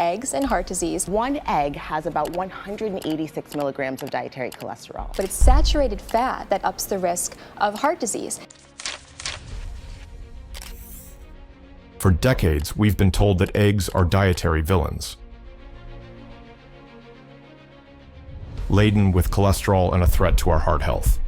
eggs and heart disease. One egg has about 186 milligrams of dietary cholesterol. But it's saturated fat that ups the risk of heart disease. For decades, we've been told that eggs are dietary villains, laden with cholesterol and a threat to our heart health.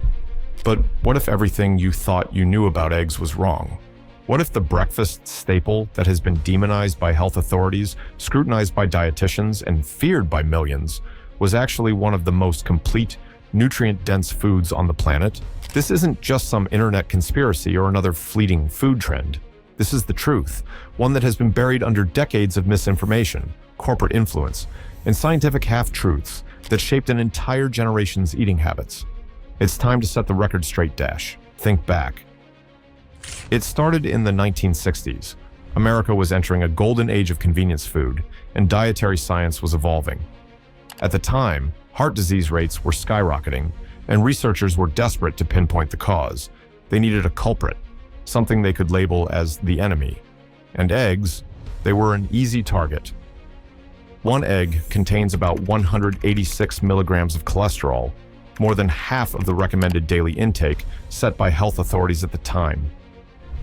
But what if everything you thought you knew about eggs was wrong? What if the breakfast staple that has been demonized by health authorities, scrutinized by dietitians, and feared by millions was actually one of the most complete, nutrient-dense foods on the planet? This isn't just some internet conspiracy or another fleeting food trend. This is the truth, one that has been buried under decades of misinformation, corporate influence, and scientific half-truths that shaped an entire generation's eating habits. It's time to set the record straight, Dash. Think back. It started in the 1960s. America was entering a golden age of convenience food, and dietary science was evolving. At the time, heart disease rates were skyrocketing, and researchers were desperate to pinpoint the cause. They needed a culprit, something they could label as the enemy. And eggs, they were an easy target. One egg contains about 186 milligrams of cholesterol, more than half of the recommended daily intake set by health authorities at the time.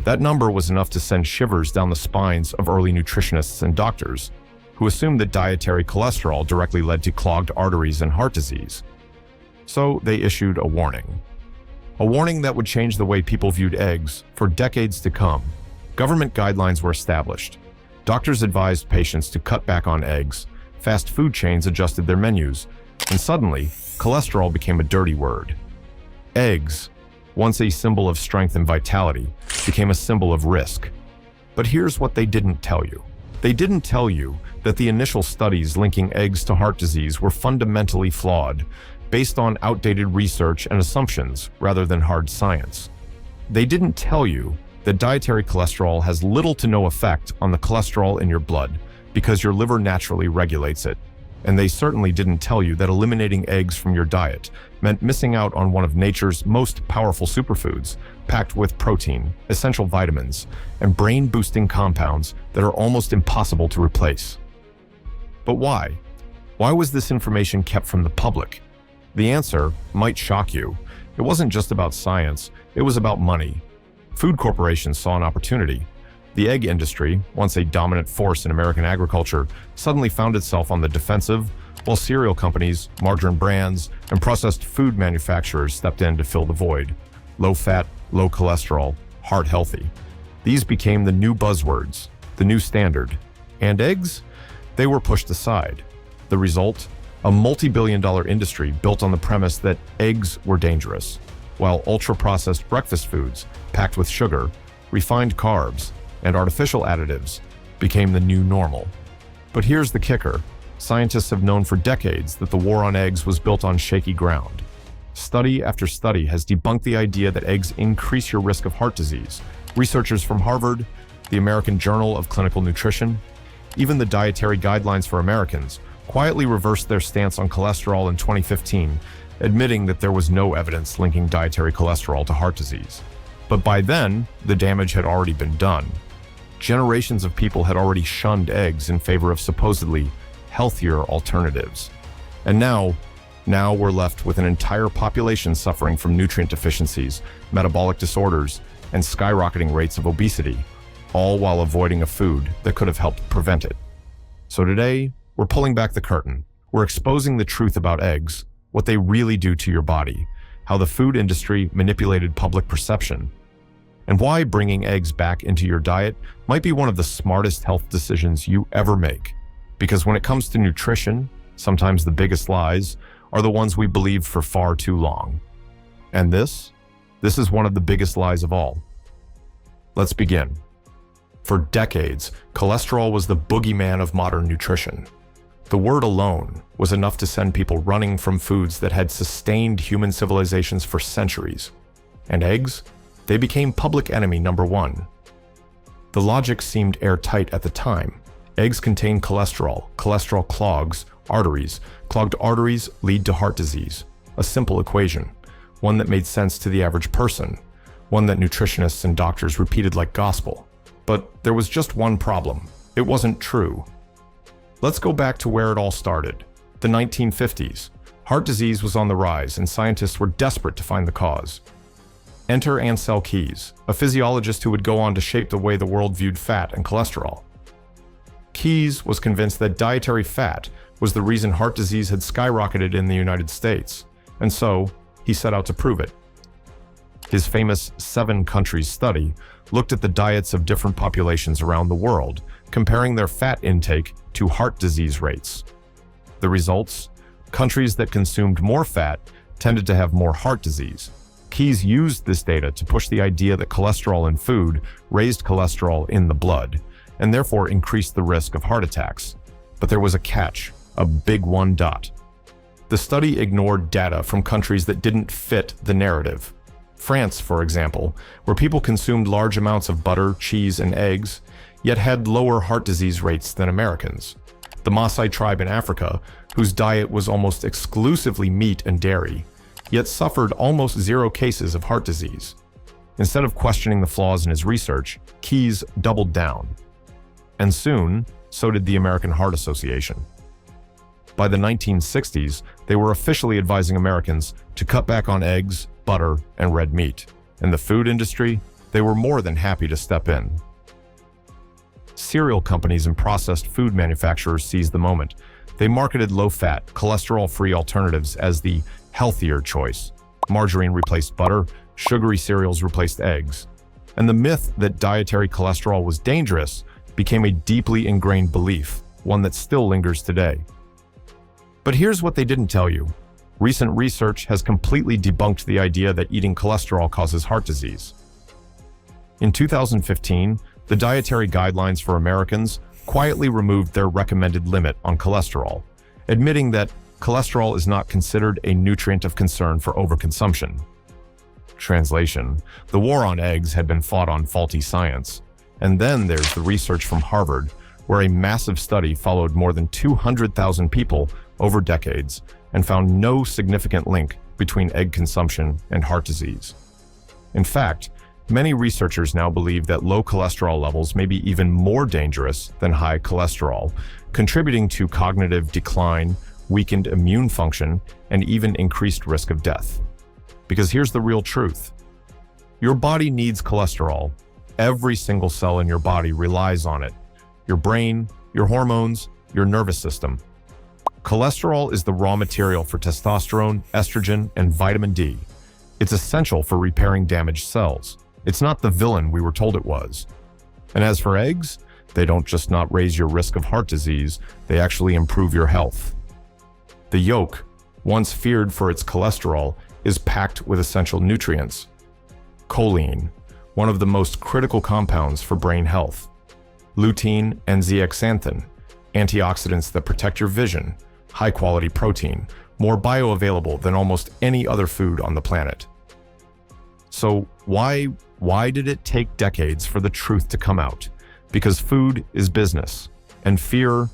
That number was enough to send shivers down the spines of early nutritionists and doctors, who assumed that dietary cholesterol directly led to clogged arteries and heart disease. So they issued a warning. A warning that would change the way people viewed eggs for decades to come. Government guidelines were established. Doctors advised patients to cut back on eggs. Fast food chains adjusted their menus, and suddenly, cholesterol became a dirty word. Eggs, once a symbol of strength and vitality, became a symbol of risk. But here's what they didn't tell you. They didn't tell you that the initial studies linking eggs to heart disease were fundamentally flawed, based on outdated research and assumptions rather than hard science. They didn't tell you that dietary cholesterol has little to no effect on the cholesterol in your blood because your liver naturally regulates it. And they certainly didn't tell you that eliminating eggs from your diet meant missing out on one of nature's most powerful superfoods, packed with protein, essential vitamins, and brain-boosting compounds that are almost impossible to replace. But why? Why was this information kept from the public? The answer might shock you. It wasn't just about science, it was about money. Food corporations saw an opportunity. The egg industry, once a dominant force in American agriculture, suddenly found itself on the defensive, while cereal companies, margarine brands, and processed food manufacturers stepped in to fill the void. Low fat, low cholesterol, heart healthy. These became the new buzzwords, the new standard. And eggs? They were pushed aside. The result? A multi-billion-dollar industry built on the premise that eggs were dangerous, while ultra-processed breakfast foods, packed with sugar, refined carbs, and artificial additives became the new normal. But here's the kicker. Scientists have known for decades that the war on eggs was built on shaky ground. Study after study has debunked the idea that eggs increase your risk of heart disease. Researchers from Harvard, the American Journal of Clinical Nutrition, even the Dietary Guidelines for Americans quietly reversed their stance on cholesterol in 2015, admitting that there was no evidence linking dietary cholesterol to heart disease. But by then, the damage had already been done. Generations of people had already shunned eggs in favor of supposedly healthier alternatives. And now we're left with an entire population suffering from nutrient deficiencies, metabolic disorders, and skyrocketing rates of obesity, all while avoiding a food that could have helped prevent it. So today, we're pulling back the curtain. We're exposing the truth about eggs, what they really do to your body, how the food industry manipulated public perception, and why bringing eggs back into your diet might be one of the smartest health decisions you ever make. Because when it comes to nutrition, sometimes the biggest lies are the ones we believed for far too long. And this is one of the biggest lies of all. Let's begin. For decades, cholesterol was the boogeyman of modern nutrition. The word alone was enough to send people running from foods that had sustained human civilizations for centuries. And eggs? They became public enemy number one. The logic seemed airtight at the time. Eggs contain cholesterol. Cholesterol clogs arteries. Clogged arteries lead to heart disease. A simple equation, one that made sense to the average person, one that nutritionists and doctors repeated like gospel. But there was just one problem. It wasn't true. Let's go back to where it all started, the 1950s. Heart disease was on the rise, and scientists were desperate to find the cause. Enter Ansel Keys, a physiologist who would go on to shape the way the world viewed fat and cholesterol. Keys was convinced that dietary fat was the reason heart disease had skyrocketed in the United States, and so he set out to prove it. His famous 7 countries study looked at the diets of different populations around the world, comparing their fat intake to heart disease rates. The results? Countries that consumed more fat tended to have more heart disease. Keys used this data to push the idea that cholesterol in food raised cholesterol in the blood, and therefore increased the risk of heart attacks. But there was a catch, a big one. The study ignored data from countries that didn't fit the narrative. France, for example, where people consumed large amounts of butter, cheese, and eggs, yet had lower heart disease rates than Americans. The Maasai tribe in Africa, whose diet was almost exclusively meat and dairy, yet suffered almost 0 cases of heart disease. Instead of questioning the flaws in his research, Keys doubled down. And soon, so did the American Heart Association. By the 1960s, they were officially advising Americans to cut back on eggs, butter, and red meat. In the food industry, they were more than happy to step in. Cereal companies and processed food manufacturers seized the moment. They marketed low-fat, cholesterol-free alternatives as the healthier choice. Margarine replaced butter, sugary cereals replaced eggs. And the myth that dietary cholesterol was dangerous became a deeply ingrained belief, one that still lingers today. But here's what they didn't tell you. Recent research has completely debunked the idea that eating cholesterol causes heart disease. In 2015, the Dietary Guidelines for Americans quietly removed their recommended limit on cholesterol, admitting that cholesterol is not considered a nutrient of concern for overconsumption. Translation: the war on eggs had been fought on faulty science. And then there's the research from Harvard, where a massive study followed more than 200,000 people over decades and found no significant link between egg consumption and heart disease. In fact, many researchers now believe that low cholesterol levels may be even more dangerous than high cholesterol, contributing to cognitive decline, weakened immune function, and even increased risk of death. Because here's the real truth. Your body needs cholesterol. Every single cell in your body relies on it. Your brain, your hormones, your nervous system. Cholesterol is the raw material for testosterone, estrogen, and vitamin D. It's essential for repairing damaged cells. It's not the villain we were told it was. And as for eggs, they don't just not raise your risk of heart disease, they actually improve your health. The yolk, once feared for its cholesterol, is packed with essential nutrients. Choline, one of the most critical compounds for brain health. Lutein and zeaxanthin, antioxidants that protect your vision. High-quality protein, more bioavailable than almost any other food on the planet. So why did it take decades for the truth to come out? Because food is business, and fear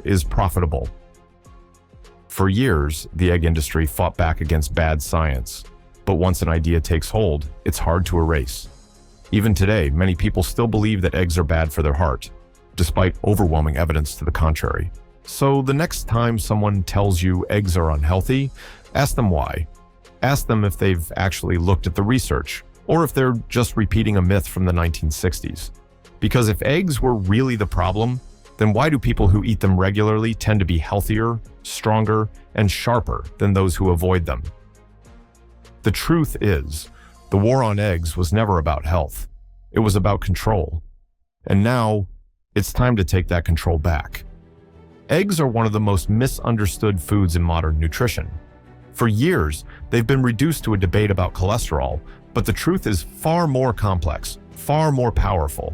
is profitable. For years, the egg industry fought back against bad science, but once an idea takes hold, it's hard to erase. Even today, many people still believe that eggs are bad for their heart, despite overwhelming evidence to the contrary. So the next time someone tells you eggs are unhealthy, ask them why. Ask them if they've actually looked at the research, or if they're just repeating a myth from the 1960s. Because if eggs were really the problem, then why do people who eat them regularly tend to be healthier, stronger, and sharper than those who avoid them? The truth is, the war on eggs was never about health. It was about control. And now, it's time to take that control back. Eggs are one of the most misunderstood foods in modern nutrition. For years, they've been reduced to a debate about cholesterol, but the truth is far more complex, far more powerful.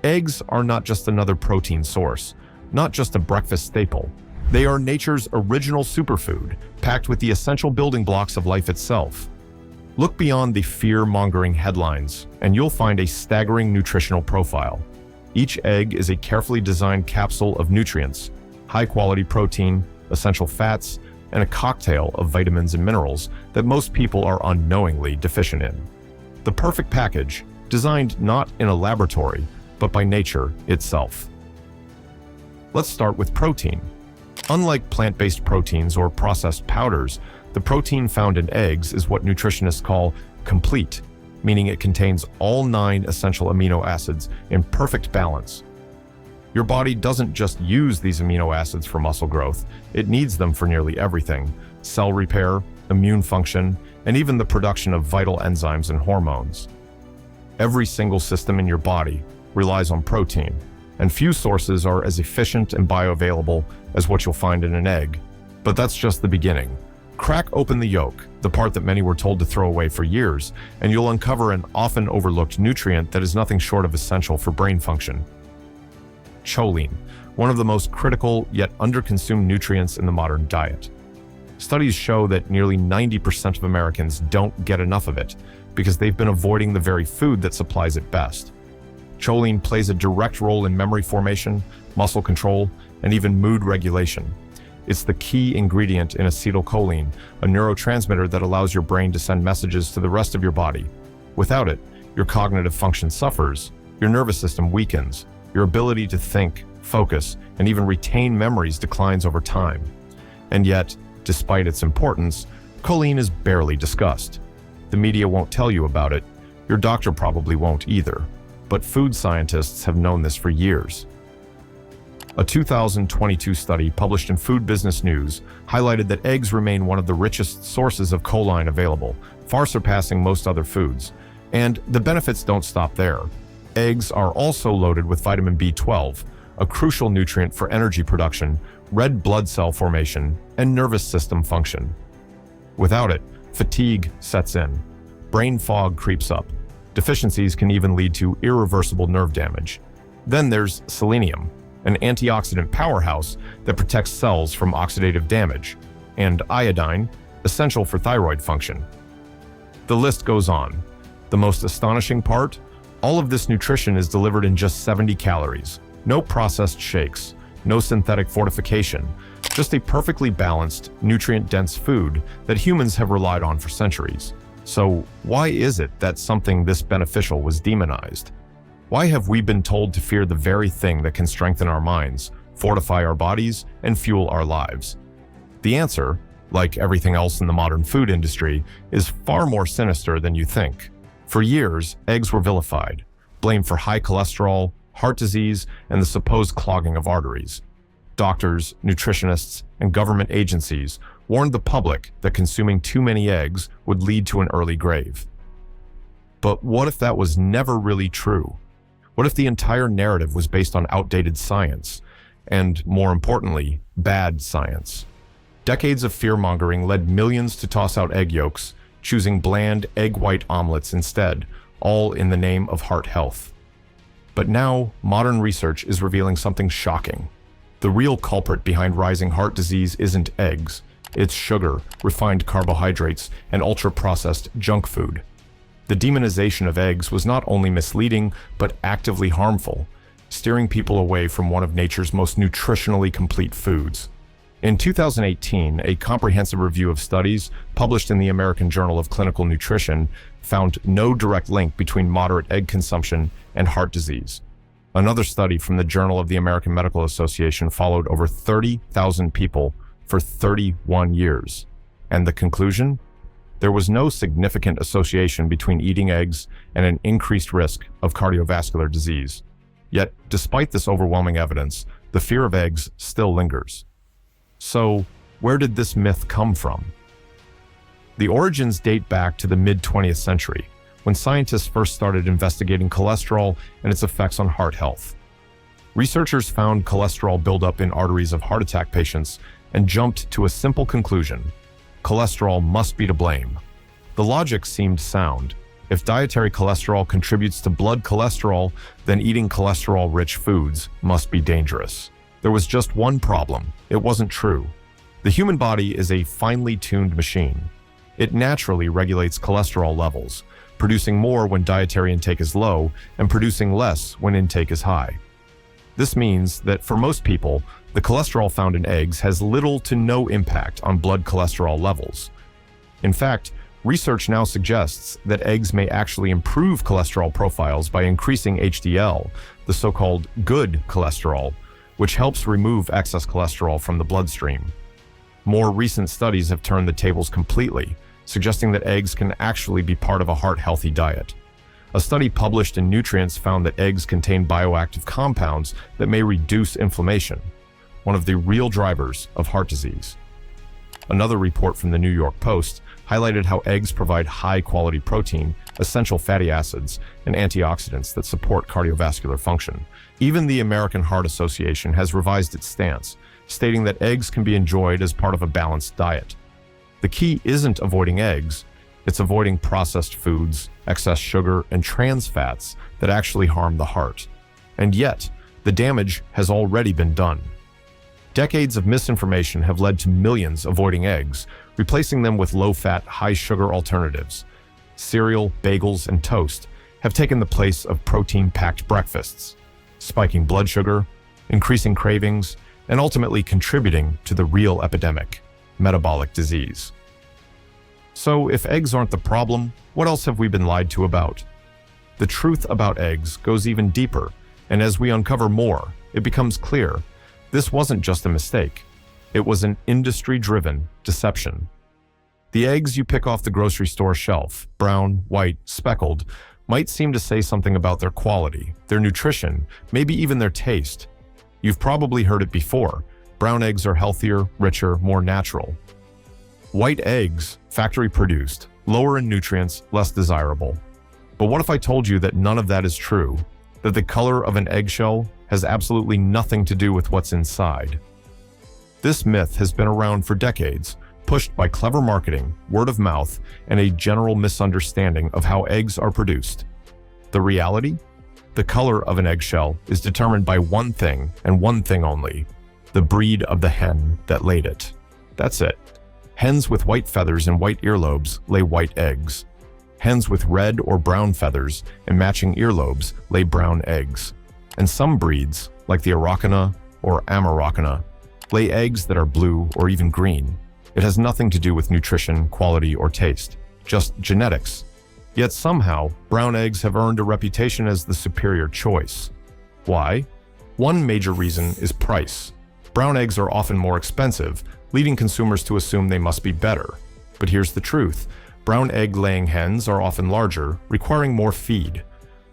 Eggs are not just another protein source, not just a breakfast staple. They are nature's original superfood, packed with the essential building blocks of life itself. Look beyond the fear-mongering headlines, and you'll find a staggering nutritional profile. Each egg is a carefully designed capsule of nutrients, high-quality protein, essential fats, and a cocktail of vitamins and minerals that most people are unknowingly deficient in. The perfect package, designed not in a laboratory, but by nature itself. Let's start with protein. Unlike plant-based proteins or processed powders, the protein found in eggs is what nutritionists call complete, meaning it contains all 9 essential amino acids in perfect balance. Your body doesn't just use these amino acids for muscle growth, it needs them for nearly everything: cell repair, immune function, and even the production of vital enzymes and hormones. Every single system in your body relies on protein, and few sources are as efficient and bioavailable as what you'll find in an egg. But that's just the beginning. Crack open the yolk, the part that many were told to throw away for years, and you'll uncover an often overlooked nutrient that is nothing short of essential for brain function: choline, one of the most critical yet underconsumed nutrients in the modern diet. Studies show that nearly 90% of Americans don't get enough of it because they've been avoiding the very food that supplies it best. Choline plays a direct role in memory formation, muscle control, and even mood regulation. It's the key ingredient in acetylcholine, a neurotransmitter that allows your brain to send messages to the rest of your body. Without it, your cognitive function suffers, your nervous system weakens, your ability to think, focus, and even retain memories declines over time. And yet, despite its importance, choline is barely discussed. The media won't tell you about it, your doctor probably won't either, but food scientists have known this for years. A 2022 study published in Food Business News highlighted that eggs remain one of the richest sources of choline available, far surpassing most other foods. And the benefits don't stop there. Eggs are also loaded with vitamin B12, a crucial nutrient for energy production, red blood cell formation, and nervous system function. Without it, fatigue sets in, brain fog creeps up. Deficiencies can even lead to irreversible nerve damage. Then there's selenium, an antioxidant powerhouse that protects cells from oxidative damage, and iodine, essential for thyroid function. The list goes on. The most astonishing part? All of this nutrition is delivered in just 70 calories. No processed shakes, no synthetic fortification, just a perfectly balanced, nutrient-dense food that humans have relied on for centuries. So why is it that something this beneficial was demonized? Why have we been told to fear the very thing that can strengthen our minds, fortify our bodies, and fuel our lives? The answer, like everything else in the modern food industry, is far more sinister than you think. For years, eggs were vilified, blamed for high cholesterol, heart disease, and the supposed clogging of arteries. Doctors, nutritionists, and government agencies warned the public that consuming too many eggs would lead to an early grave. But what if that was never really true? What if the entire narrative was based on outdated science, and more importantly, bad science? Decades of fear-mongering led millions to toss out egg yolks, choosing bland egg white omelets instead, all in the name of heart health. But now, modern research is revealing something shocking. The real culprit behind rising heart disease isn't eggs. It's sugar, refined carbohydrates, and ultra-processed junk food. The demonization of eggs was not only misleading, but actively harmful, steering people away from one of nature's most nutritionally complete foods. In 2018, a comprehensive review of studies published in the American Journal of Clinical Nutrition found no direct link between moderate egg consumption and heart disease. Another study from the Journal of the American Medical Association followed over 30,000 people for 31 years. And the conclusion? There was no significant association between eating eggs and an increased risk of cardiovascular disease. Yet, despite this overwhelming evidence, the fear of eggs still lingers. So, where did this myth come from? The origins date back to the mid-20th century, when scientists first started investigating cholesterol and its effects on heart health. Researchers found cholesterol buildup in arteries of heart attack patients and jumped to a simple conclusion: cholesterol must be to blame. The logic seemed sound. If dietary cholesterol contributes to blood cholesterol, then eating cholesterol-rich foods must be dangerous. There was just one problem. It wasn't true. The human body is a finely tuned machine. It naturally regulates cholesterol levels, producing more when dietary intake is low and producing less when intake is high. This means that for most people, the cholesterol found in eggs has little to no impact on blood cholesterol levels. In fact, research now suggests that eggs may actually improve cholesterol profiles by increasing HDL, the so-called good cholesterol, which helps remove excess cholesterol from the bloodstream. More recent studies have turned the tables completely, suggesting that eggs can actually be part of a heart-healthy diet. A study published in Nutrients found that eggs contain bioactive compounds that may reduce inflammation, one of the real drivers of heart disease. Another report from the New York Post highlighted how eggs provide high-quality protein, essential fatty acids, and antioxidants that support cardiovascular function. Even the American Heart Association has revised its stance, stating that eggs can be enjoyed as part of a balanced diet. The key isn't avoiding eggs, it's avoiding processed foods, excess sugar, and trans fats that actually harm the heart. And yet, the damage has already been done. Decades of misinformation have led to millions avoiding eggs, replacing them with low-fat, high-sugar alternatives. Cereal, bagels, and toast have taken the place of protein-packed breakfasts, spiking blood sugar, increasing cravings, and ultimately contributing to the real epidemic, metabolic disease. So, if eggs aren't the problem, what else have we been lied to about? The truth about eggs goes even deeper, and as we uncover more, it becomes clear this wasn't just a mistake. It was an industry-driven deception. The eggs you pick off the grocery store shelf, brown, white, speckled, might seem to say something about their quality, their nutrition, maybe even their taste. You've probably heard it before. Brown eggs are healthier, richer, more natural. White eggs, factory-produced, lower in nutrients, less desirable. But what if I told you that none of that is true? That the color of an eggshell has absolutely nothing to do with what's inside? This myth has been around for decades, pushed by clever marketing, word of mouth, and a general misunderstanding of how eggs are produced. The reality? The color of an eggshell is determined by one thing and one thing only: the breed of the hen that laid it. That's it. Hens with white feathers and white earlobes lay white eggs. Hens with red or brown feathers and matching earlobes lay brown eggs. And some breeds, like the Araucana or Amaraucana, lay eggs that are blue or even green. It has nothing to do with nutrition, quality, or taste, just genetics. Yet somehow, brown eggs have earned a reputation as the superior choice. Why? One major reason is price. Brown eggs are often more expensive, leading consumers to assume they must be better. But here's the truth. Brown egg-laying hens are often larger, requiring more feed.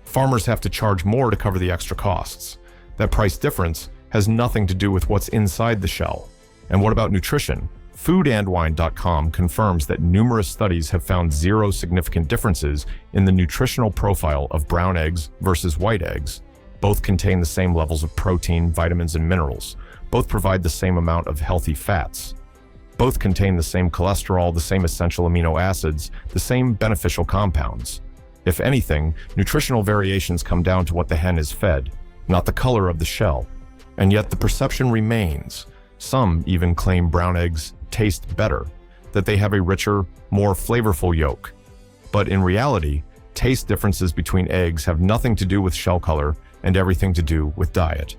Farmers have to charge more to cover the extra costs. That price difference has nothing to do with what's inside the shell. And what about nutrition? Foodandwine.com confirms that numerous studies have found zero significant differences in the nutritional profile of brown eggs versus white eggs. Both contain the same levels of protein, vitamins, and minerals. Both provide the same amount of healthy fats. Both contain the same cholesterol, the same essential amino acids, the same beneficial compounds. If anything, nutritional variations come down to what the hen is fed, not the color of the shell. And yet the perception remains. Some even claim brown eggs taste better, that they have a richer, more flavorful yolk. But in reality, taste differences between eggs have nothing to do with shell color and everything to do with diet.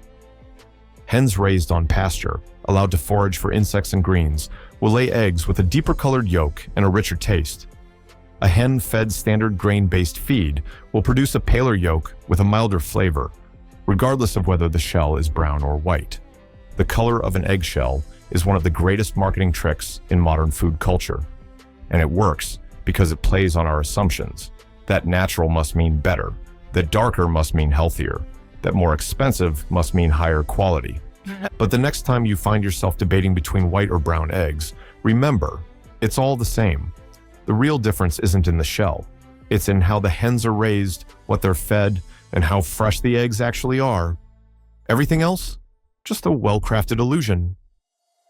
Hens raised on pasture, allowed to forage for insects and greens, will lay eggs with a deeper colored yolk and a richer taste. A hen fed standard grain-based feed will produce a paler yolk with a milder flavor, regardless of whether the shell is brown or white. The color of an eggshell is one of the greatest marketing tricks in modern food culture. And it works because it plays on our assumptions. That natural must mean better, that darker must mean healthier, that more expensive must mean higher quality. But the next time you find yourself debating between white or brown eggs, remember, it's all the same. The real difference isn't in the shell. It's in how the hens are raised, what they're fed, and how fresh the eggs actually are. Everything else? Just a well-crafted illusion.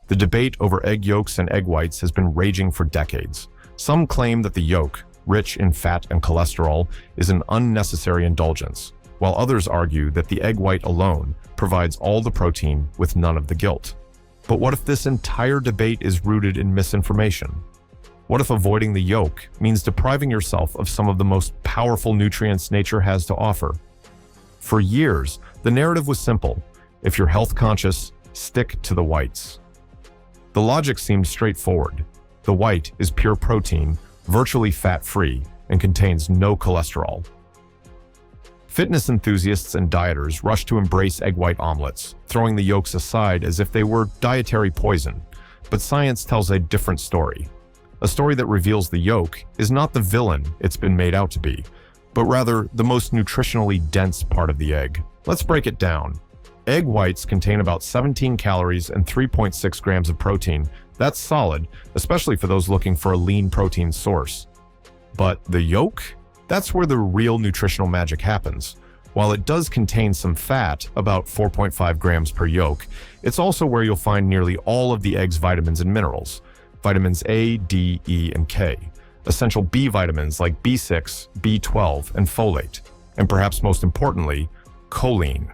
The debate over egg yolks and egg whites has been raging for decades. Some claim that the yolk, rich in fat and cholesterol, is an unnecessary indulgence, while others argue that the egg white alone provides all the protein with none of the guilt. But what if this entire debate is rooted in misinformation? What if avoiding the yolk means depriving yourself of some of the most powerful nutrients nature has to offer? For years, the narrative was simple. If you're health conscious, stick to the whites. The logic seemed straightforward. The white is pure protein, virtually fat-free, and contains no cholesterol. Fitness enthusiasts and dieters rush to embrace egg white omelets, throwing the yolks aside as if they were dietary poison. But science tells a different story. A story that reveals the yolk is not the villain it's been made out to be, but rather the most nutritionally dense part of the egg. Let's break it down. Egg whites contain about 17 calories and 3.6 grams of protein. That's solid, especially for those looking for a lean protein source. But the yolk? That's where the real nutritional magic happens. While it does contain some fat, about 4.5 grams per yolk, it's also where you'll find nearly all of the egg's vitamins and minerals. Vitamins A, D, E, and K. Essential B vitamins like B6, B12, and folate. And perhaps most importantly, choline.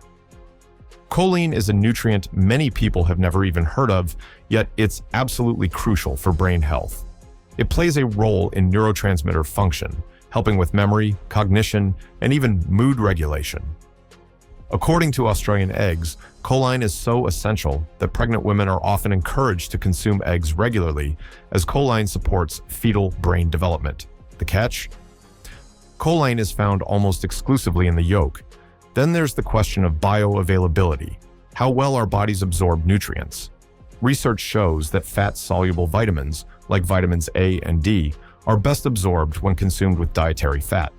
Choline is a nutrient many people have never even heard of, yet it's absolutely crucial for brain health. It plays a role in neurotransmitter function, helping with memory, cognition, and even mood regulation. According to Australian Eggs, choline is so essential that pregnant women are often encouraged to consume eggs regularly, as choline supports fetal brain development. The catch? Choline is found almost exclusively in the yolk. Then there's the question of bioavailability, how well our bodies absorb nutrients. Research shows that fat-soluble vitamins, like vitamins A and D, are best absorbed when consumed with dietary fat.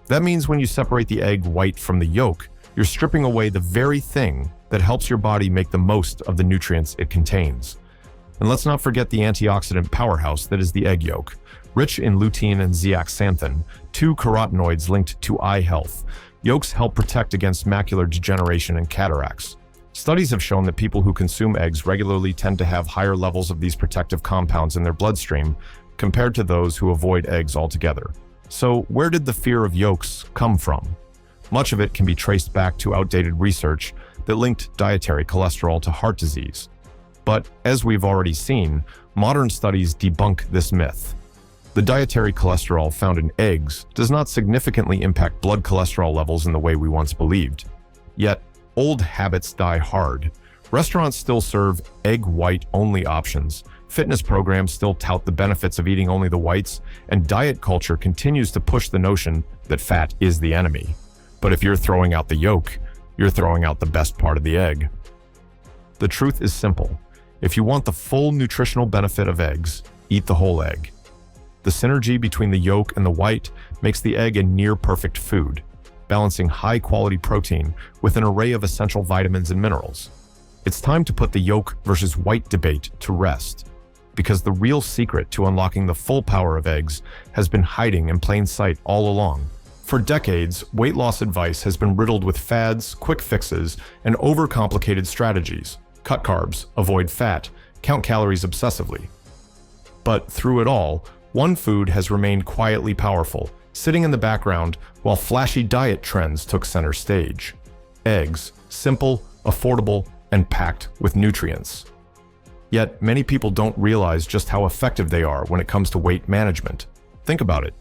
That means when you separate the egg white from the yolk, you're stripping away the very thing that helps your body make the most of the nutrients it contains. And let's not forget the antioxidant powerhouse that is the egg yolk. Rich in lutein and zeaxanthin, two carotenoids linked to eye health, yolks help protect against macular degeneration and cataracts. Studies have shown that people who consume eggs regularly tend to have higher levels of these protective compounds in their bloodstream compared to those who avoid eggs altogether. So where did the fear of yolks come from? Much of it can be traced back to outdated research that linked dietary cholesterol to heart disease. But as we've already seen, modern studies debunk this myth. The dietary cholesterol found in eggs does not significantly impact blood cholesterol levels in the way we once believed. Yet, old habits die hard. Restaurants still serve egg white only options, fitness programs still tout the benefits of eating only the whites, and diet culture continues to push the notion that fat is the enemy. But if you're throwing out the yolk, you're throwing out the best part of the egg. The truth is simple. If you want the full nutritional benefit of eggs, eat the whole egg. The synergy between the yolk and the white makes the egg a near-perfect food, balancing high-quality protein with an array of essential vitamins and minerals. It's time to put the yolk versus white debate to rest, because the real secret to unlocking the full power of eggs has been hiding in plain sight all along. For decades, weight loss advice has been riddled with fads, quick fixes, and overcomplicated strategies. Cut carbs, avoid fat, count calories obsessively. But through it all, one food has remained quietly powerful, sitting in the background while flashy diet trends took center stage. Eggs, simple, affordable, and packed with nutrients. Yet many people don't realize just how effective they are when it comes to weight management. Think about it.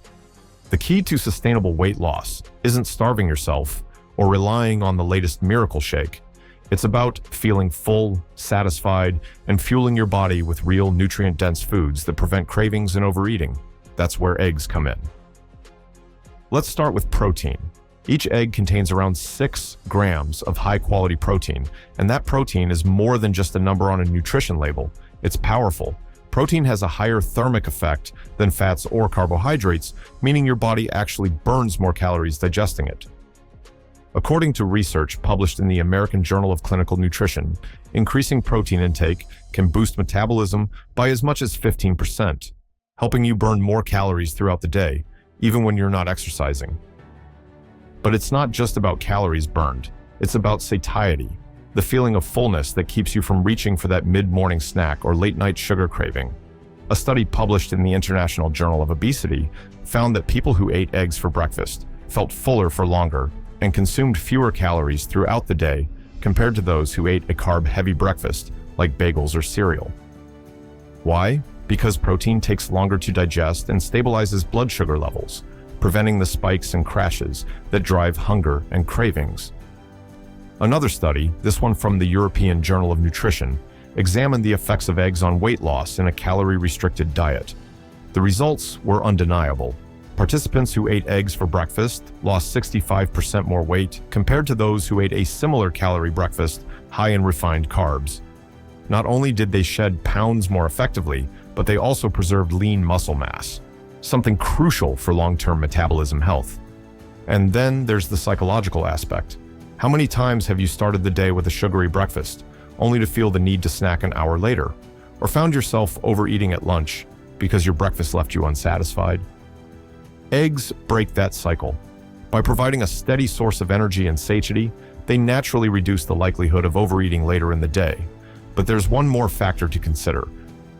The key to sustainable weight loss isn't starving yourself or relying on the latest miracle shake. It's about feeling full, satisfied, and fueling your body with real nutrient-dense foods that prevent cravings and overeating. That's where eggs come in. Let's start with protein. Each egg contains around 6 grams of high-quality protein, and that protein is more than just a number on a nutrition label. It's powerful. Protein has a higher thermic effect than fats or carbohydrates, meaning your body actually burns more calories digesting it. According to research published in the American Journal of Clinical Nutrition, increasing protein intake can boost metabolism by as much as 15%, helping you burn more calories throughout the day, even when you're not exercising. But it's not just about calories burned, it's about satiety, the feeling of fullness that keeps you from reaching for that mid-morning snack or late-night sugar craving. A study published in the International Journal of Obesity found that people who ate eggs for breakfast felt fuller for longer and consumed fewer calories throughout the day compared to those who ate a carb-heavy breakfast like bagels or cereal. Why? Because protein takes longer to digest and stabilizes blood sugar levels, preventing the spikes and crashes that drive hunger and cravings. Another study, this one from the European Journal of Nutrition, examined the effects of eggs on weight loss in a calorie-restricted diet. The results were undeniable. Participants who ate eggs for breakfast lost 65% more weight compared to those who ate a similar calorie breakfast high in refined carbs. Not only did they shed pounds more effectively, but they also preserved lean muscle mass, something crucial for long-term metabolism health. And then there's the psychological aspect. How many times have you started the day with a sugary breakfast, only to feel the need to snack an hour later? Or found yourself overeating at lunch because your breakfast left you unsatisfied? Eggs break that cycle. By providing a steady source of energy and satiety, they naturally reduce the likelihood of overeating later in the day. But there's one more factor to consider: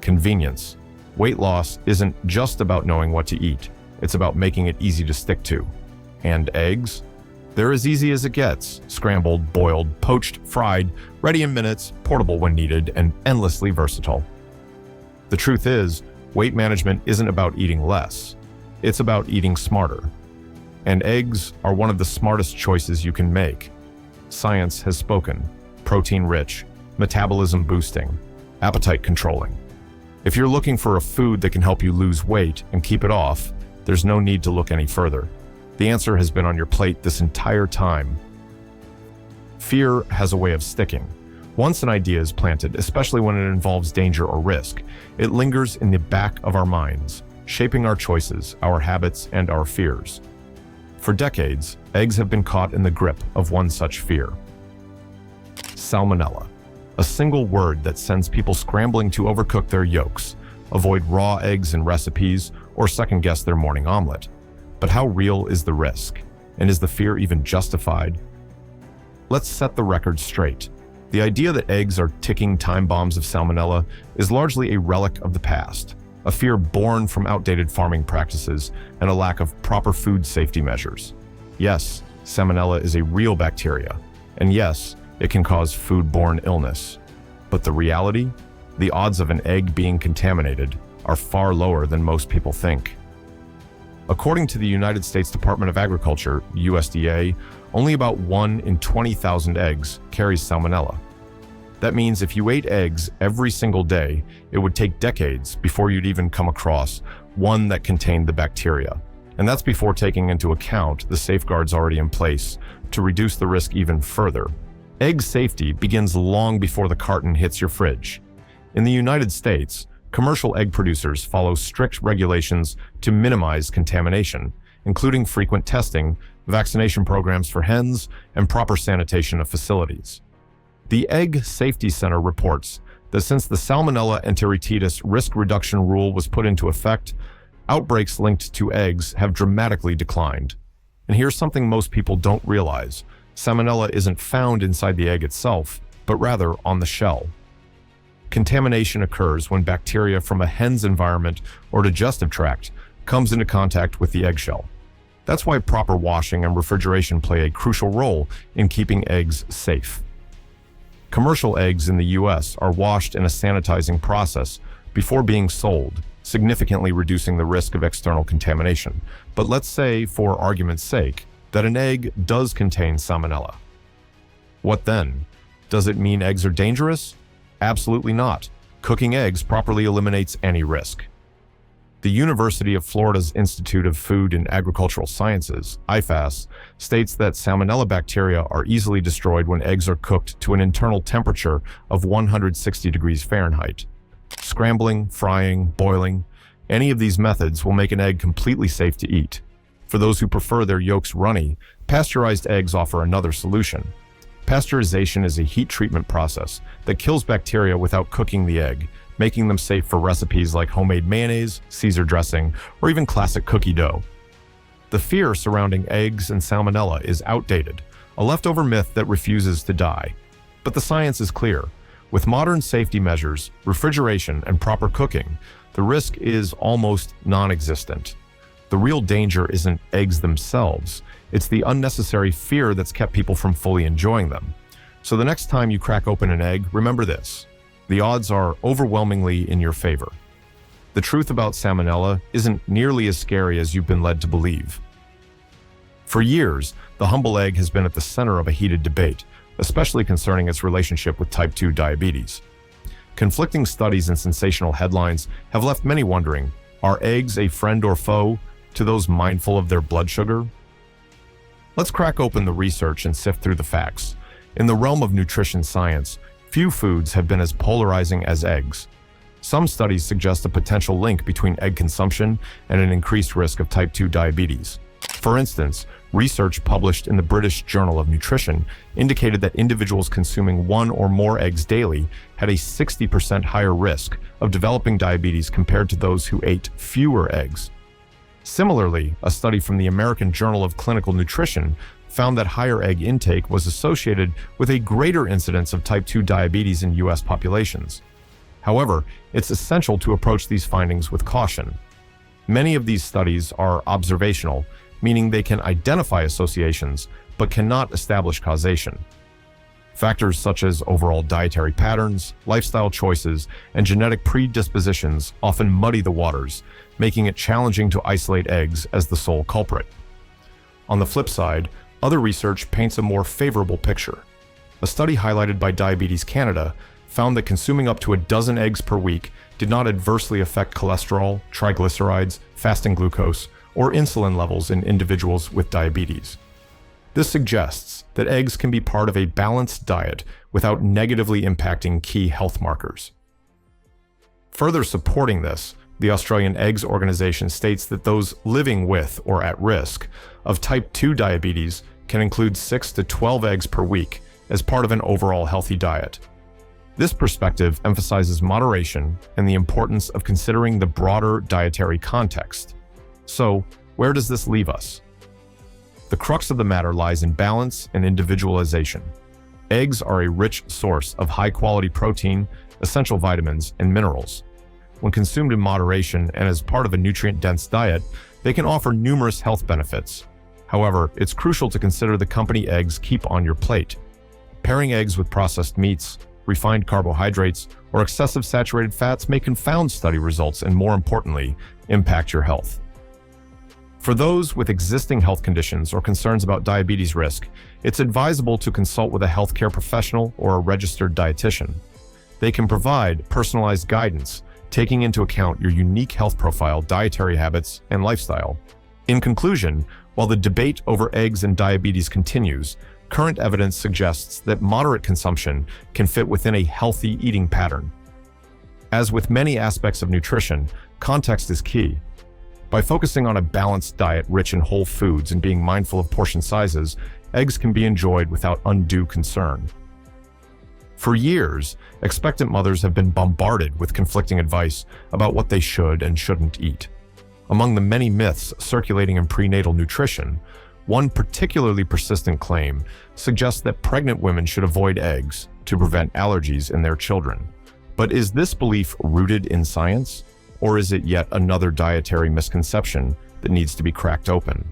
convenience. Weight loss isn't just about knowing what to eat. It's about making it easy to stick to. And eggs? They're as easy as it gets: scrambled, boiled, poached, fried, ready in minutes, portable when needed, and endlessly versatile. The truth is, weight management isn't about eating less. It's about eating smarter. And eggs are one of the smartest choices you can make. Science has spoken. Protein-rich, metabolism-boosting, appetite-controlling. If you're looking for a food that can help you lose weight and keep it off, there's no need to look any further. The answer has been on your plate this entire time. Fear has a way of sticking. Once an idea is planted, especially when it involves danger or risk, it lingers in the back of our minds, shaping our choices, our habits, and our fears. For decades, eggs have been caught in the grip of one such fear: Salmonella, a single word that sends people scrambling to overcook their yolks, avoid raw eggs in recipes, or second-guess their morning omelet. But how real is the risk? And is the fear even justified? Let's set the record straight. The idea that eggs are ticking time bombs of Salmonella is largely a relic of the past, a fear born from outdated farming practices and a lack of proper food safety measures. Yes, Salmonella is a real bacteria, and yes, it can cause foodborne illness. But the reality? The odds of an egg being contaminated are far lower than most people think. According to the United States Department of Agriculture, USDA, only about 1 in 20,000 eggs carries Salmonella. That means if you ate eggs every single day, it would take decades before you'd even come across one that contained the bacteria. And that's before taking into account the safeguards already in place to reduce the risk even further. Egg safety begins long before the carton hits your fridge. In the United States, commercial egg producers follow strict regulations to minimize contamination, including frequent testing, vaccination programs for hens, and proper sanitation of facilities. The Egg Safety Center reports that since the Salmonella enteritidis risk reduction rule was put into effect, outbreaks linked to eggs have dramatically declined. And here's something most people don't realize: Salmonella isn't found inside the egg itself, but rather on the shell. Contamination occurs when bacteria from a hen's environment or digestive tract comes into contact with the eggshell. That's why proper washing and refrigeration play a crucial role in keeping eggs safe. Commercial eggs in the US are washed in a sanitizing process before being sold, significantly reducing the risk of external contamination. But let's say, for argument's sake, that an egg does contain Salmonella. What then? Does it mean eggs are dangerous? Absolutely not. Cooking eggs properly eliminates any risk. The University of Florida's Institute of Food and Agricultural Sciences, IFAS, states that Salmonella bacteria are easily destroyed when eggs are cooked to an internal temperature of 160 degrees Fahrenheit. Scrambling, frying, boiling, any of these methods will make an egg completely safe to eat. For those who prefer their yolks runny, pasteurized eggs offer another solution. Pasteurization is a heat treatment process that kills bacteria without cooking the egg, making them safe for recipes like homemade mayonnaise, Caesar dressing, or even classic cookie dough. The fear surrounding eggs and Salmonella is outdated, a leftover myth that refuses to die. But the science is clear. With modern safety measures, refrigeration, and proper cooking, the risk is almost non-existent. The real danger isn't eggs themselves. It's the unnecessary fear that's kept people from fully enjoying them. So the next time you crack open an egg, remember this: the odds are overwhelmingly in your favor. The truth about Salmonella isn't nearly as scary as you've been led to believe. For years, the humble egg has been at the center of a heated debate, especially concerning its relationship with type 2 diabetes. Conflicting studies and sensational headlines have left many wondering: are eggs a friend or foe to those mindful of their blood sugar? Let's crack open the research and sift through the facts. In the realm of nutrition science, few foods have been as polarizing as eggs. Some studies suggest a potential link between egg consumption and an increased risk of type 2 diabetes. For instance, research published in the British Journal of Nutrition indicated that individuals consuming one or more eggs daily had a 60% higher risk of developing diabetes compared to those who ate fewer eggs. Similarly, a study from the American Journal of Clinical Nutrition found that higher egg intake was associated with a greater incidence of type 2 diabetes in U.S. populations. However, it's essential to approach these findings with caution. Many of these studies are observational, meaning they can identify associations but cannot establish causation. Factors such as overall dietary patterns, lifestyle choices, and genetic predispositions often muddy the waters, making it challenging to isolate eggs as the sole culprit. On the flip side, other research paints a more favorable picture. A study highlighted by Diabetes Canada found that consuming up to a dozen eggs per week did not adversely affect cholesterol, triglycerides, fasting glucose, or insulin levels in individuals with diabetes. This suggests that eggs can be part of a balanced diet without negatively impacting key health markers. Further supporting this, the Australian Eggs Organization states that those living with or at risk of type 2 diabetes can include 6 to 12 eggs per week as part of an overall healthy diet. This perspective emphasizes moderation and the importance of considering the broader dietary context. So, where does this leave us? The crux of the matter lies in balance and individualization. Eggs are a rich source of high-quality protein, essential vitamins, and minerals. When consumed in moderation and as part of a nutrient-dense diet, they can offer numerous health benefits. However, it's crucial to consider the company eggs keep on your plate. Pairing eggs with processed meats, refined carbohydrates, or excessive saturated fats may confound study results and, more importantly, impact your health. For those with existing health conditions or concerns about diabetes risk, it's advisable to consult with a healthcare professional or a registered dietitian. They can provide personalized guidance, taking into account your unique health profile, dietary habits, and lifestyle. In conclusion, while the debate over eggs and diabetes continues, current evidence suggests that moderate consumption can fit within a healthy eating pattern. As with many aspects of nutrition, context is key. By focusing on a balanced diet rich in whole foods and being mindful of portion sizes, eggs can be enjoyed without undue concern. For years, expectant mothers have been bombarded with conflicting advice about what they should and shouldn't eat. Among the many myths circulating in prenatal nutrition, one particularly persistent claim suggests that pregnant women should avoid eggs to prevent allergies in their children. But is this belief rooted in science, or is it yet another dietary misconception that needs to be cracked open?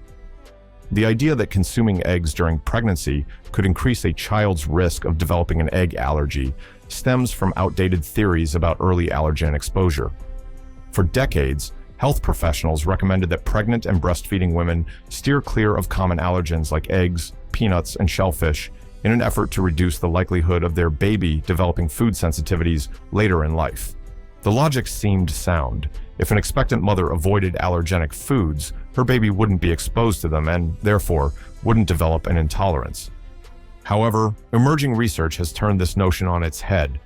The idea that consuming eggs during pregnancy could increase a child's risk of developing an egg allergy stems from outdated theories about early allergen exposure. For decades, health professionals recommended that pregnant and breastfeeding women steer clear of common allergens like eggs, peanuts, and shellfish in an effort to reduce the likelihood of their baby developing food sensitivities later in life. The logic seemed sound. If an expectant mother avoided allergenic foods, her baby wouldn't be exposed to them and, therefore, wouldn't develop an intolerance. However, emerging research has turned this notion on its head.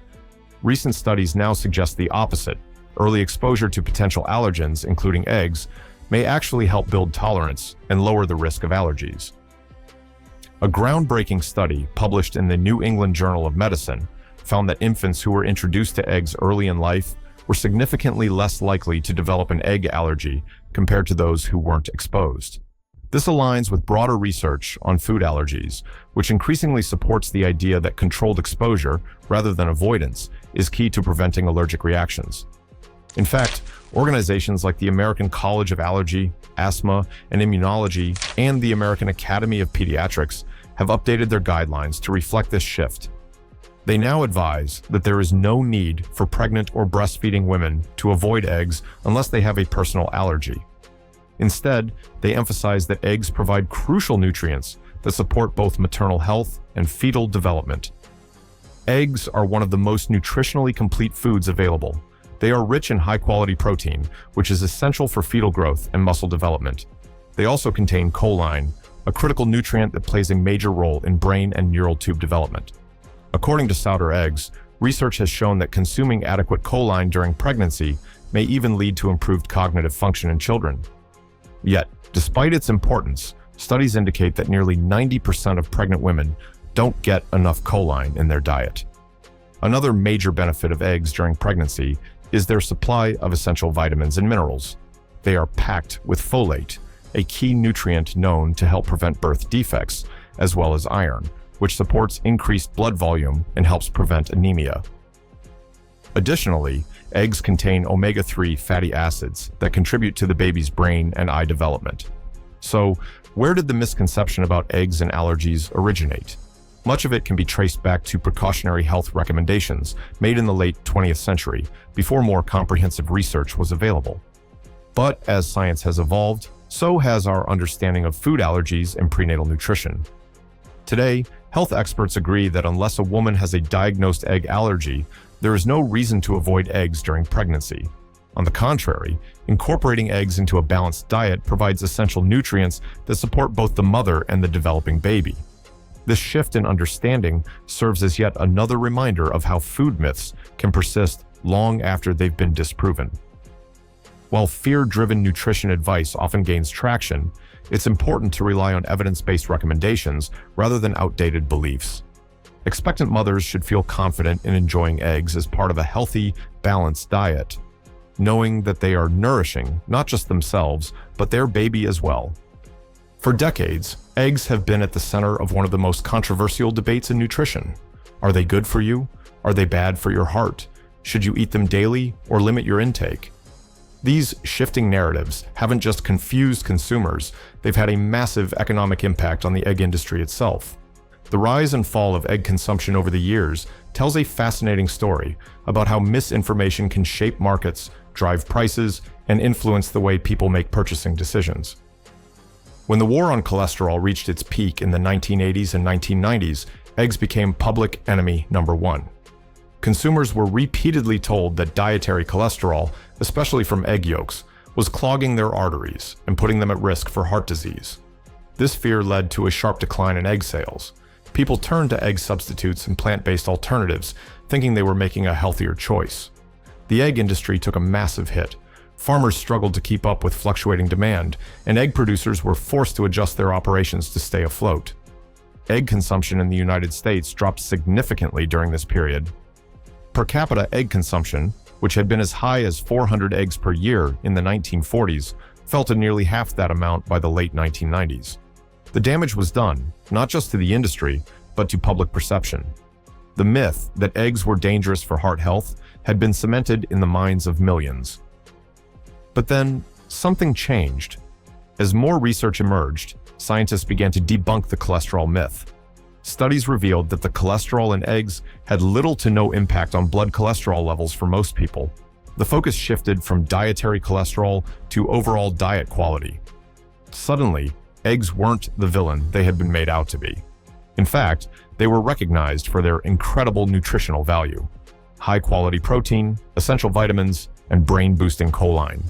Recent studies now suggest the opposite. Early exposure to potential allergens, including eggs, may actually help build tolerance and lower the risk of allergies. A groundbreaking study published in the New England Journal of Medicine found that infants who were introduced to eggs early in life were significantly less likely to develop an egg allergy compared to those who weren't exposed. This aligns with broader research on food allergies, which increasingly supports the idea that controlled exposure, rather than avoidance, is key to preventing allergic reactions. In fact, organizations like the American College of Allergy, Asthma, and Immunology and the American Academy of Pediatrics have updated their guidelines to reflect this shift. They now advise that there is no need for pregnant or breastfeeding women to avoid eggs unless they have a personal allergy. Instead, they emphasize that eggs provide crucial nutrients that support both maternal health and fetal development. Eggs are one of the most nutritionally complete foods available, They are rich in high-quality protein, which is essential for fetal growth and muscle development. They also contain choline, a critical nutrient that plays a major role in brain and neural tube development. According to Souter Eggs, research has shown that consuming adequate choline during pregnancy may even lead to improved cognitive function in children. Yet, despite its importance, studies indicate that nearly 90% of pregnant women don't get enough choline in their diet. Another major benefit of eggs during pregnancy is their supply of essential vitamins and minerals. They are packed with folate, a key nutrient known to help prevent birth defects, as well as iron, which supports increased blood volume and helps prevent anemia. Additionally, eggs contain omega-3 fatty acids that contribute to the baby's brain and eye development. So, where did the misconception about eggs and allergies originate? Much of it can be traced back to precautionary health recommendations made in the late 20th century, before more comprehensive research was available. But as science has evolved, so has our understanding of food allergies and prenatal nutrition. Today, health experts agree that unless a woman has a diagnosed egg allergy, there is no reason to avoid eggs during pregnancy. On the contrary, incorporating eggs into a balanced diet provides essential nutrients that support both the mother and the developing baby. This shift in understanding serves as yet another reminder of how food myths can persist long after they've been disproven. While fear-driven nutrition advice often gains traction, it's important to rely on evidence-based recommendations rather than outdated beliefs. Expectant mothers should feel confident in enjoying eggs as part of a healthy, balanced diet, knowing that they are nourishing not just themselves, but their baby as well. For decades, eggs have been at the center of one of the most controversial debates in nutrition. Are they good for you? Are they bad for your heart? Should you eat them daily or limit your intake? These shifting narratives haven't just confused consumers, they've had a massive economic impact on the egg industry itself. The rise and fall of egg consumption over the years tells a fascinating story about how misinformation can shape markets, drive prices, and influence the way people make purchasing decisions. When the war on cholesterol reached its peak in the 1980s and 1990s, eggs became public enemy number one. Consumers were repeatedly told that dietary cholesterol, especially from egg yolks, was clogging their arteries and putting them at risk for heart disease. This fear led to a sharp decline in egg sales. People turned to egg substitutes and plant-based alternatives, thinking they were making a healthier choice. The egg industry took a massive hit. Farmers struggled to keep up with fluctuating demand, and egg producers were forced to adjust their operations to stay afloat. Egg consumption in the United States dropped significantly during this period. Per capita egg consumption, which had been as high as 400 eggs per year in the 1940s, fell to nearly half that amount by the late 1990s. The damage was done, not just to the industry, but to public perception. The myth that eggs were dangerous for heart health had been cemented in the minds of millions. But then, something changed. As more research emerged, scientists began to debunk the cholesterol myth. Studies revealed that the cholesterol in eggs had little to no impact on blood cholesterol levels for most people. The focus shifted from dietary cholesterol to overall diet quality. Suddenly, eggs weren't the villain they had been made out to be. In fact, they were recognized for their incredible nutritional value: high-quality protein, essential vitamins, and brain-boosting choline.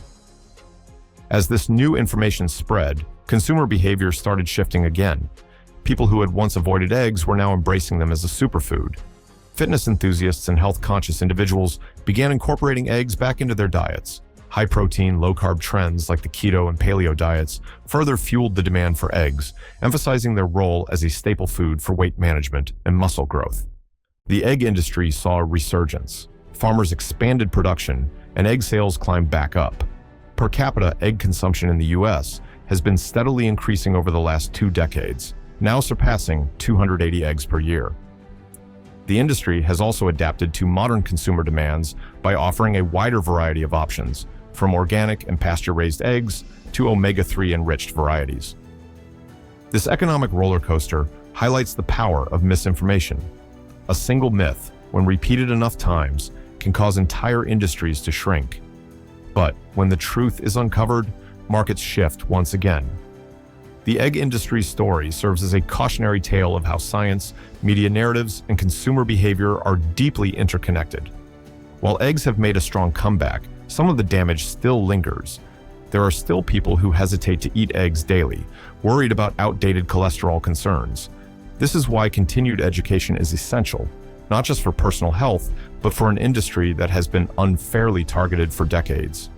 As this new information spread, consumer behavior started shifting again. People who had once avoided eggs were now embracing them as a superfood. Fitness enthusiasts and health-conscious individuals began incorporating eggs back into their diets. High-protein, low-carb trends like the keto and paleo diets further fueled the demand for eggs, emphasizing their role as a staple food for weight management and muscle growth. The egg industry saw a resurgence. Farmers expanded production, and egg sales climbed back up. Per capita egg consumption in the U.S. has been steadily increasing over the last 2 decades, now surpassing 280 eggs per year. The industry has also adapted to modern consumer demands by offering a wider variety of options, from organic and pasture-raised eggs to omega-3 enriched varieties. This economic roller coaster highlights the power of misinformation. A single myth, when repeated enough times, can cause entire industries to shrink. But when the truth is uncovered, markets shift once again. The egg industry's story serves as a cautionary tale of how science, media narratives, and consumer behavior are deeply interconnected. While eggs have made a strong comeback, some of the damage still lingers. There are still people who hesitate to eat eggs daily, worried about outdated cholesterol concerns. This is why continued education is essential, not just for personal health, but for an industry that has been unfairly targeted for decades.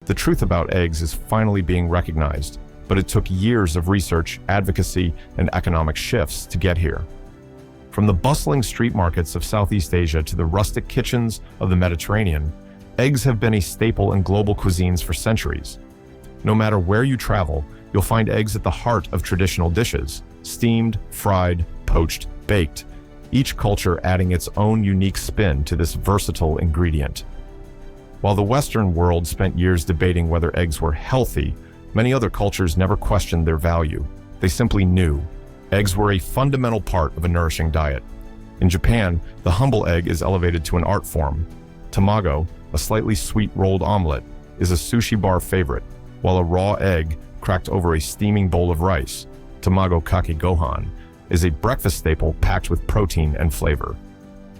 The truth about eggs is finally being recognized, but it took years of research, advocacy, and economic shifts to get here. From the bustling street markets of Southeast Asia to the rustic kitchens of the Mediterranean, eggs have been a staple in global cuisines for centuries. No matter where you travel, you'll find eggs at the heart of traditional dishes: steamed, fried, poached, baked, each culture adding its own unique spin to this versatile ingredient. While the Western world spent years debating whether eggs were healthy, many other cultures never questioned their value. They simply knew. Eggs were a fundamental part of a nourishing diet. In Japan, the humble egg is elevated to an art form. Tamago, a slightly sweet rolled omelet, is a sushi bar favorite, while a raw egg cracked over a steaming bowl of rice, tamago kake gohan, is a breakfast staple packed with protein and flavor.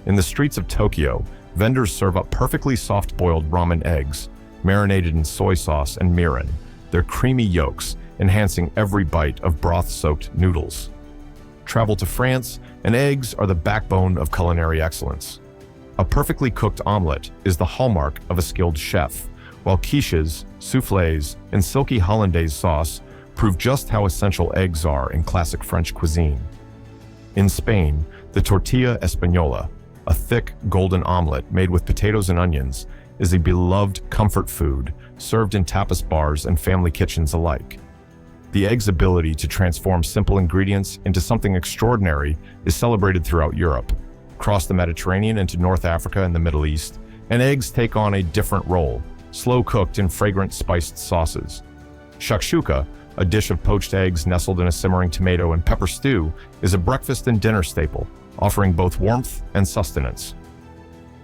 In the streets of Tokyo, vendors serve up perfectly soft-boiled ramen eggs, marinated in soy sauce and mirin, their creamy yolks enhancing every bite of broth-soaked noodles. Travel to France, and eggs are the backbone of culinary excellence. A perfectly cooked omelet is the hallmark of a skilled chef, while quiches, soufflés, and silky hollandaise sauce prove just how essential eggs are in classic French cuisine. In Spain, the tortilla española, a thick, golden omelet made with potatoes and onions, is a beloved comfort food served in tapas bars and family kitchens alike. The egg's ability to transform simple ingredients into something extraordinary is celebrated throughout Europe. Across the Mediterranean into North Africa and the Middle East, and eggs take on a different role, slow-cooked in fragrant spiced sauces. Shakshuka, a dish of poached eggs nestled in a simmering tomato and pepper stew, is a breakfast and dinner staple, offering both warmth and sustenance.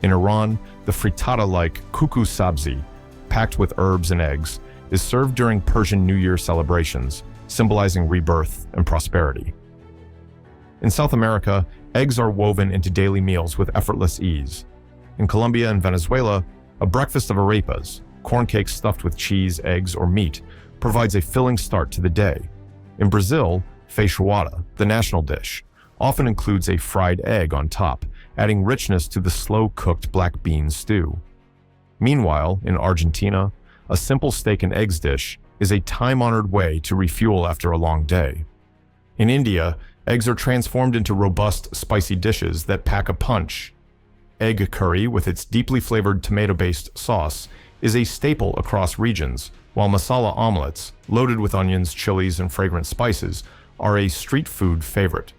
In Iran, the frittata-like kuku sabzi, packed with herbs and eggs, is served during Persian New Year celebrations, symbolizing rebirth and prosperity. In South America, eggs are woven into daily meals with effortless ease. In Colombia and Venezuela, a breakfast of arepas, corn cakes stuffed with cheese, eggs, or meat, provides a filling start to the day. In Brazil, feijoada, the national dish, often includes a fried egg on top, adding richness to the slow-cooked black bean stew. Meanwhile, in Argentina, a simple steak and eggs dish is a time-honored way to refuel after a long day. In India, eggs are transformed into robust, spicy dishes that pack a punch. Egg curry, with its deeply flavored tomato-based sauce, is a staple across regions, while masala omelets, loaded with onions, chilies, and fragrant spices, are a street food favorite.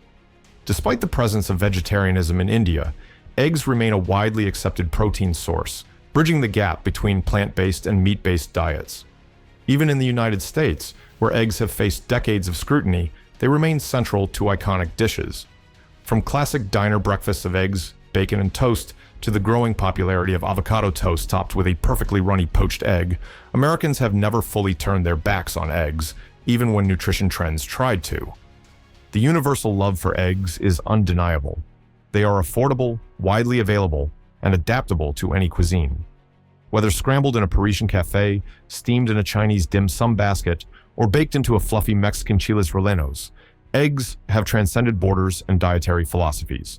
Despite the presence of vegetarianism in India, eggs remain a widely accepted protein source, bridging the gap between plant-based and meat-based diets. Even in the United States, where eggs have faced decades of scrutiny, they remain central to iconic dishes. From classic diner breakfasts of eggs, bacon, and toast, to the growing popularity of avocado toast topped with a perfectly runny poached egg, Americans have never fully turned their backs on eggs, even when nutrition trends tried to. The universal love for eggs is undeniable. They are affordable, widely available, and adaptable to any cuisine. Whether scrambled in a Parisian cafe, steamed in a Chinese dim sum basket, or baked into a fluffy Mexican chiles rellenos, eggs have transcended borders and dietary philosophies.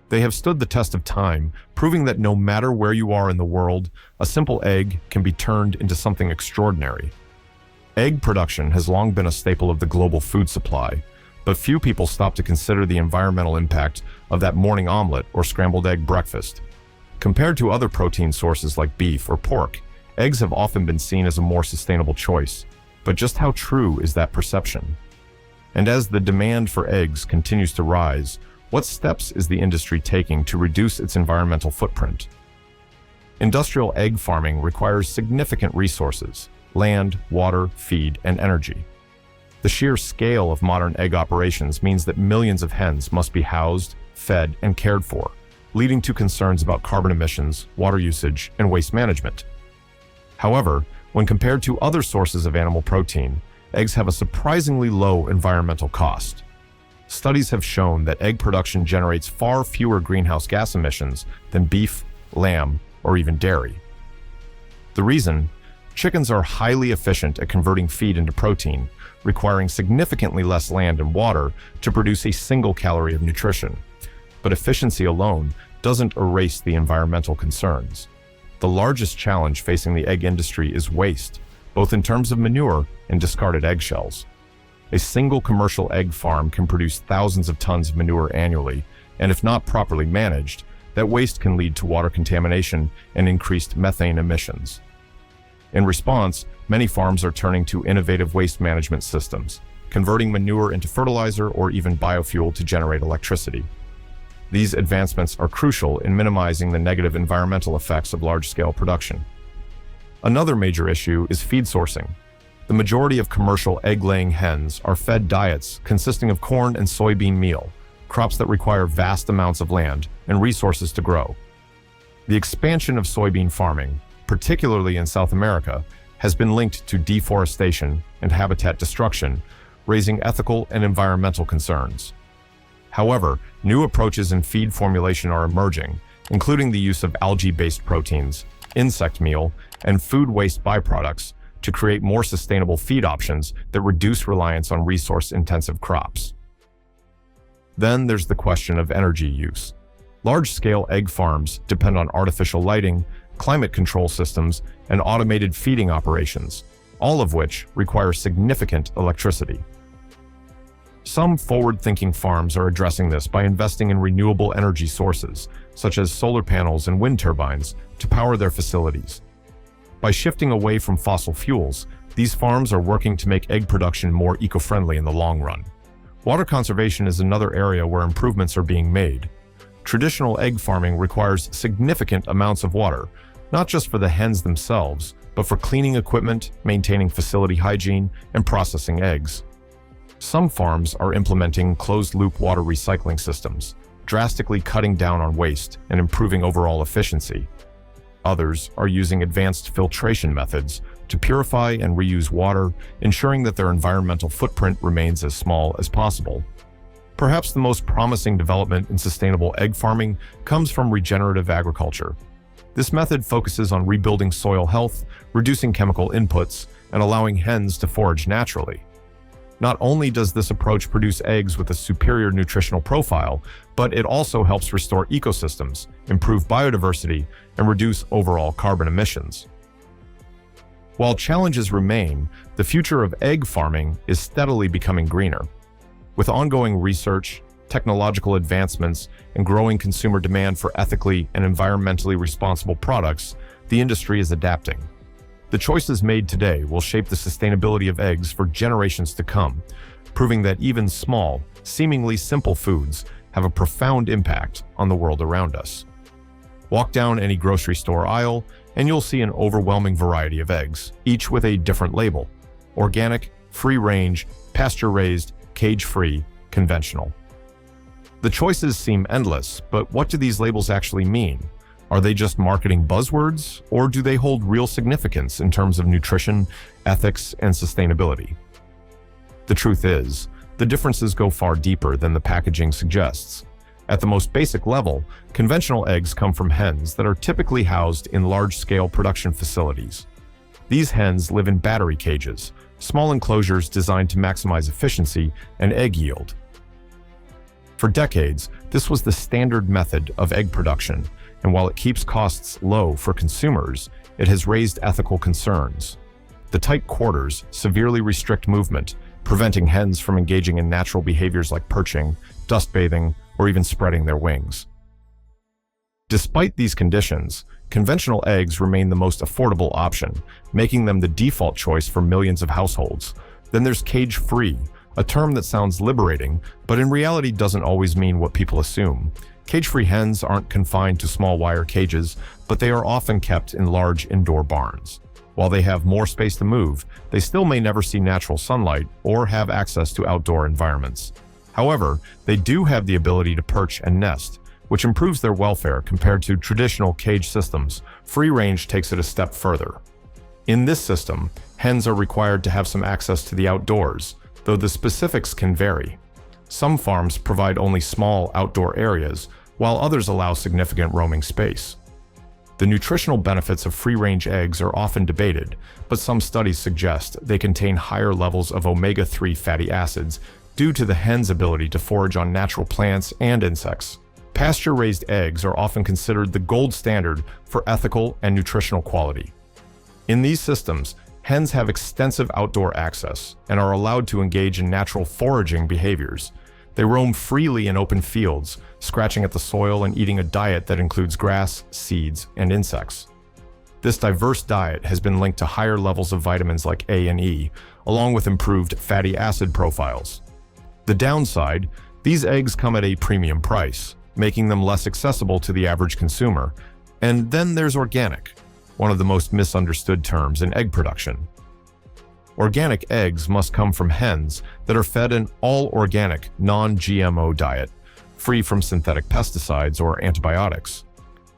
They have stood the test of time, proving that no matter where you are in the world, a simple egg can be turned into something extraordinary. Egg production has long been a staple of the global food supply, but few people stop to consider the environmental impact of that morning omelet or scrambled egg breakfast. Compared to other protein sources like beef or pork, eggs have often been seen as a more sustainable choice, but just how true is that perception? And as the demand for eggs continues to rise, what steps is the industry taking to reduce its environmental footprint? Industrial egg farming requires significant resources: land, water, feed, and energy. The sheer scale of modern egg operations means that millions of hens must be housed, fed, and cared for, leading to concerns about carbon emissions, water usage, and waste management. However, when compared to other sources of animal protein, eggs have a surprisingly low environmental cost. Studies have shown that egg production generates far fewer greenhouse gas emissions than beef, lamb, or even dairy. The reason? Chickens are highly efficient at converting feed into protein, requiring significantly less land and water to produce a single calorie of nutrition. But efficiency alone doesn't erase the environmental concerns. The largest challenge facing the egg industry is waste, both in terms of manure and discarded eggshells. A single commercial egg farm can produce thousands of tons of manure annually, and if not properly managed, that waste can lead to water contamination and increased methane emissions. In response, many farms are turning to innovative waste management systems, converting manure into fertilizer or even biofuel to generate electricity. These advancements are crucial in minimizing the negative environmental effects of large-scale production. Another major issue is feed sourcing. The majority of commercial egg-laying hens are fed diets consisting of corn and soybean meal, crops that require vast amounts of land and resources to grow. The expansion of soybean farming, particularly in South America, has been linked to deforestation and habitat destruction, raising ethical and environmental concerns. However, new approaches in feed formulation are emerging, including the use of algae-based proteins, insect meal, and food waste byproducts to create more sustainable feed options that reduce reliance on resource-intensive crops. Then there's the question of energy use. Large-scale egg farms depend on artificial lighting, climate control systems, and automated feeding operations, all of which require significant electricity. Some forward-thinking farms are addressing this by investing in renewable energy sources, such as solar panels and wind turbines, to power their facilities. By shifting away from fossil fuels, these farms are working to make egg production more eco-friendly in the long run. Water conservation is another area where improvements are being made. Traditional egg farming requires significant amounts of water, not just for the hens themselves, but for cleaning equipment, maintaining facility hygiene, and processing eggs. Some farms are implementing closed-loop water recycling systems, drastically cutting down on waste and improving overall efficiency. Others are using advanced filtration methods to purify and reuse water, ensuring that their environmental footprint remains as small as possible. Perhaps the most promising development in sustainable egg farming comes from regenerative agriculture. This method focuses on rebuilding soil health, reducing chemical inputs, and allowing hens to forage naturally. Not only does this approach produce eggs with a superior nutritional profile, but it also helps restore ecosystems, improve biodiversity, and reduce overall carbon emissions. While challenges remain, the future of egg farming is steadily becoming greener. With ongoing research, technological advancements, and growing consumer demand for ethically and environmentally responsible products, the industry is adapting. The choices made today will shape the sustainability of eggs for generations to come, proving that even small, seemingly simple foods have a profound impact on the world around us. Walk down any grocery store aisle, and you'll see an overwhelming variety of eggs, each with a different label: organic, free-range, pasture-raised, cage-free, conventional. The choices seem endless, but what do these labels actually mean? Are they just marketing buzzwords, or do they hold real significance in terms of nutrition, ethics, and sustainability? The truth is, the differences go far deeper than the packaging suggests. At the most basic level, conventional eggs come from hens that are typically housed in large-scale production facilities. These hens live in battery cages, small enclosures designed to maximize efficiency and egg yield. For decades, this was the standard method of egg production, and while it keeps costs low for consumers, it has raised ethical concerns. The tight quarters severely restrict movement, preventing hens from engaging in natural behaviors like perching, dust bathing, or even spreading their wings. Despite these conditions, conventional eggs remain the most affordable option, making them the default choice for millions of households. Then there's cage-free, a term that sounds liberating, but in reality doesn't always mean what people assume. Cage-free hens aren't confined to small wire cages, but they are often kept in large indoor barns. While they have more space to move, they still may never see natural sunlight or have access to outdoor environments. However, they do have the ability to perch and nest, which improves their welfare compared to traditional cage systems. Free range takes it a step further. In this system, hens are required to have some access to the outdoors, though the specifics can vary. Some farms provide only small outdoor areas, while others allow significant roaming space. The nutritional benefits of free-range eggs are often debated, but some studies suggest they contain higher levels of omega-3 fatty acids due to the hen's ability to forage on natural plants and insects. Pasture-raised eggs are often considered the gold standard for ethical and nutritional quality. In these systems, hens have extensive outdoor access and are allowed to engage in natural foraging behaviors. They roam freely in open fields, scratching at the soil and eating a diet that includes grass, seeds, and insects. This diverse diet has been linked to higher levels of vitamins like A and E, along with improved fatty acid profiles. The downside, these eggs come at a premium price, making them less accessible to the average consumer. And then there's organic, one of the most misunderstood terms in egg production. Organic eggs must come from hens that are fed an all-organic, non-GMO diet, free from synthetic pesticides or antibiotics.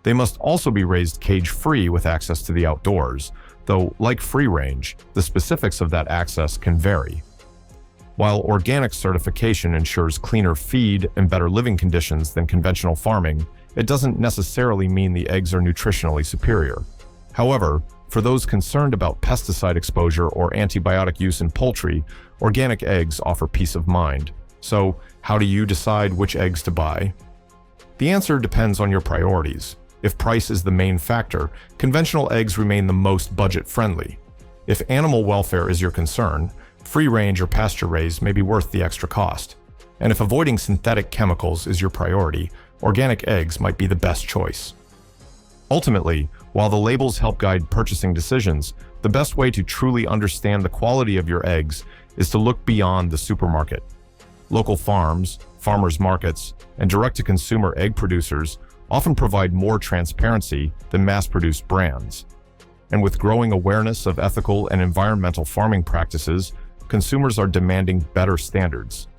They must also be raised cage-free with access to the outdoors, though, like free-range, the specifics of that access can vary. While organic certification ensures cleaner feed and better living conditions than conventional farming, it doesn't necessarily mean the eggs are nutritionally superior. However, for those concerned about pesticide exposure or antibiotic use in poultry, organic eggs offer peace of mind. So, how do you decide which eggs to buy? The answer depends on your priorities. If price is the main factor, conventional eggs remain the most budget-friendly. If animal welfare is your concern, free-range or pasture-raised may be worth the extra cost. And if avoiding synthetic chemicals is your priority, organic eggs might be the best choice. Ultimately, while the labels help guide purchasing decisions, the best way to truly understand the quality of your eggs is to look beyond the supermarket. Local farms, farmers markets, and direct-to-consumer egg producers often provide more transparency than mass-produced brands. And with growing awareness of ethical and environmental farming practices, consumers are demanding better standards.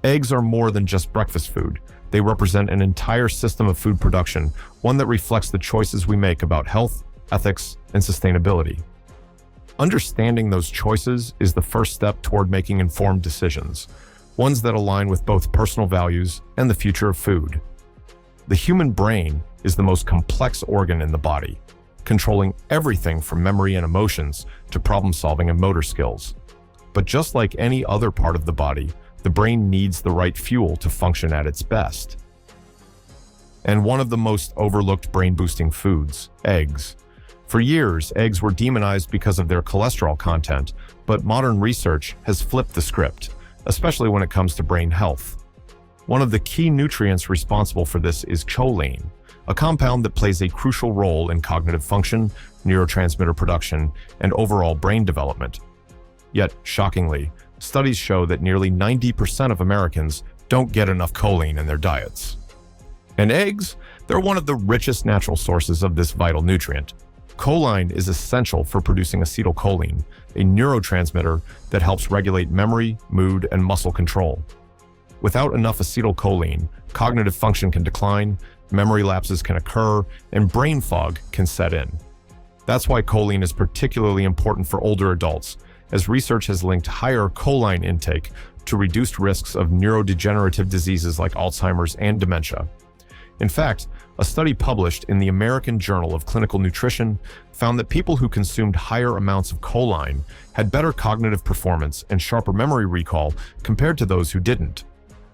Eggs are more than just breakfast food. They represent an entire system of food production, one that reflects the choices we make about health, ethics, and sustainability. Understanding those choices is the first step toward making informed decisions, ones that align with both personal values and the future of food. The human brain is the most complex organ in the body, controlling everything from memory and emotions to problem-solving and motor skills. But just like any other part of the body, the brain needs the right fuel to function at its best. And one of the most overlooked brain-boosting foods, eggs. For years, eggs were demonized because of their cholesterol content, but modern research has flipped the script, especially when it comes to brain health. One of the key nutrients responsible for this is choline, a compound that plays a crucial role in cognitive function, neurotransmitter production, and overall brain development. Yet, shockingly, studies show that nearly 90% of Americans don't get enough choline in their diets. And eggs, they're one of the richest natural sources of this vital nutrient. Choline is essential for producing acetylcholine, a neurotransmitter that helps regulate memory, mood, and muscle control. Without enough acetylcholine, cognitive function can decline, memory lapses can occur, and brain fog can set in. That's why choline is particularly important for older adults, as research has linked higher choline intake to reduced risks of neurodegenerative diseases like Alzheimer's and dementia. In fact, a study published in the American Journal of Clinical Nutrition found that people who consumed higher amounts of choline had better cognitive performance and sharper memory recall compared to those who didn't.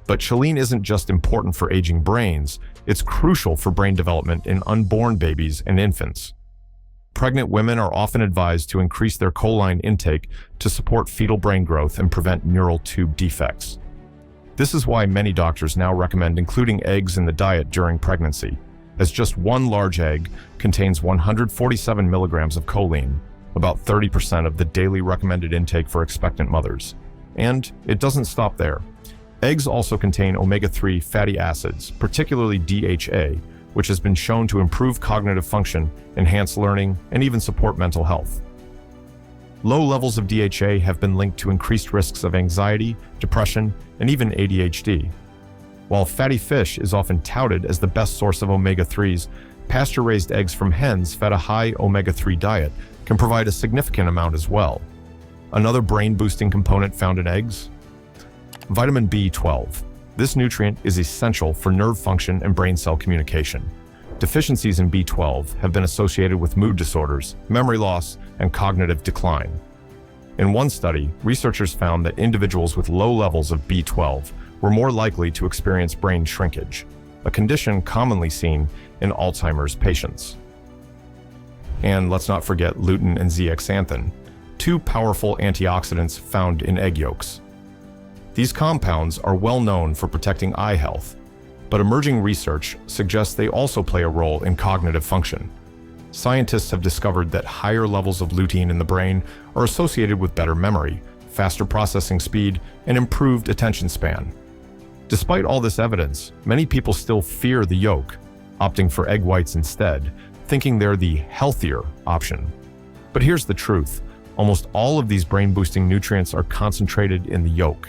But choline isn't just important for aging brains, it's crucial for brain development in unborn babies and infants. Pregnant women are often advised to increase their choline intake to support fetal brain growth and prevent neural tube defects. This is why many doctors now recommend including eggs in the diet during pregnancy, as just one large egg contains 147 milligrams of choline, about 30% of the daily recommended intake for expectant mothers. And it doesn't stop there. Eggs also contain omega-3 fatty acids, particularly DHA, which has been shown to improve cognitive function, enhance learning, and even support mental health. Low levels of DHA have been linked to increased risks of anxiety, depression, and even ADHD. While fatty fish is often touted as the best source of omega-3s, pasture-raised eggs from hens fed a high omega-3 diet can provide a significant amount as well. Another brain-boosting component found in eggs? Vitamin B12. This nutrient is essential for nerve function and brain cell communication. Deficiencies in B12 have been associated with mood disorders, memory loss, and cognitive decline. In one study, researchers found that individuals with low levels of B12 were more likely to experience brain shrinkage, a condition commonly seen in Alzheimer's patients. And let's not forget lutein and zeaxanthin, two powerful antioxidants found in egg yolks. These compounds are well known for protecting eye health, but emerging research suggests they also play a role in cognitive function. Scientists have discovered that higher levels of lutein in the brain are associated with better memory, faster processing speed, and improved attention span. Despite all this evidence, many people still fear the yolk, opting for egg whites instead, thinking they're the healthier option. But here's the truth. Almost all of these brain-boosting nutrients are concentrated in the yolk.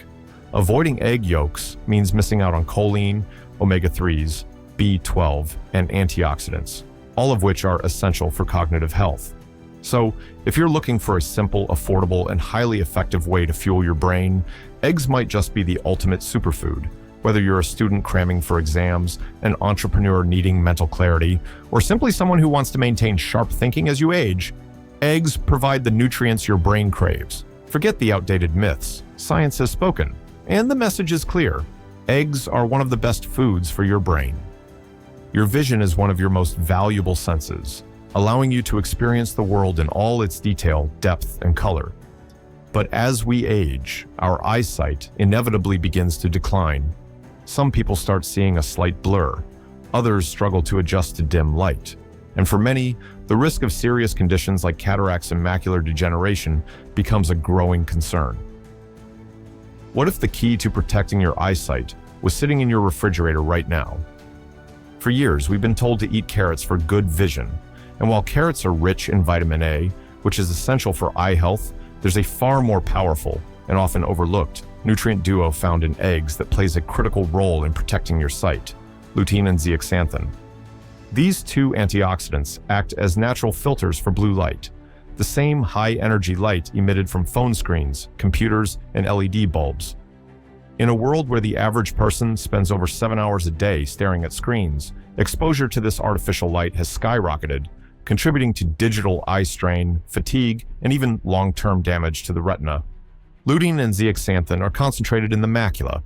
Avoiding egg yolks means missing out on choline, omega-3s, B12, and antioxidants, all of which are essential for cognitive health. So, if you're looking for a simple, affordable, and highly effective way to fuel your brain, eggs might just be the ultimate superfood. Whether you're a student cramming for exams, an entrepreneur needing mental clarity, or simply someone who wants to maintain sharp thinking as you age, eggs provide the nutrients your brain craves. Forget the outdated myths. Science has spoken, and the message is clear. Eggs are one of the best foods for your brain. Your vision is one of your most valuable senses, allowing you to experience the world in all its detail, depth, and color. But as we age, our eyesight inevitably begins to decline. Some people start seeing a slight blur. Others struggle to adjust to dim light. And for many, the risk of serious conditions like cataracts and macular degeneration becomes a growing concern. What if the key to protecting your eyesight was sitting in your refrigerator right now? For years, we've been told to eat carrots for good vision. And while carrots are rich in vitamin A, which is essential for eye health, there's a far more powerful and often overlooked nutrient duo found in eggs that plays a critical role in protecting your sight: lutein and zeaxanthin. These two antioxidants act as natural filters for blue light, the same high-energy light emitted from phone screens, computers, and LED bulbs. In a world where the average person spends over 7 hours a day staring at screens, exposure to this artificial light has skyrocketed, contributing to digital eye strain, fatigue, and even long-term damage to the retina. Lutein and zeaxanthin are concentrated in the macula,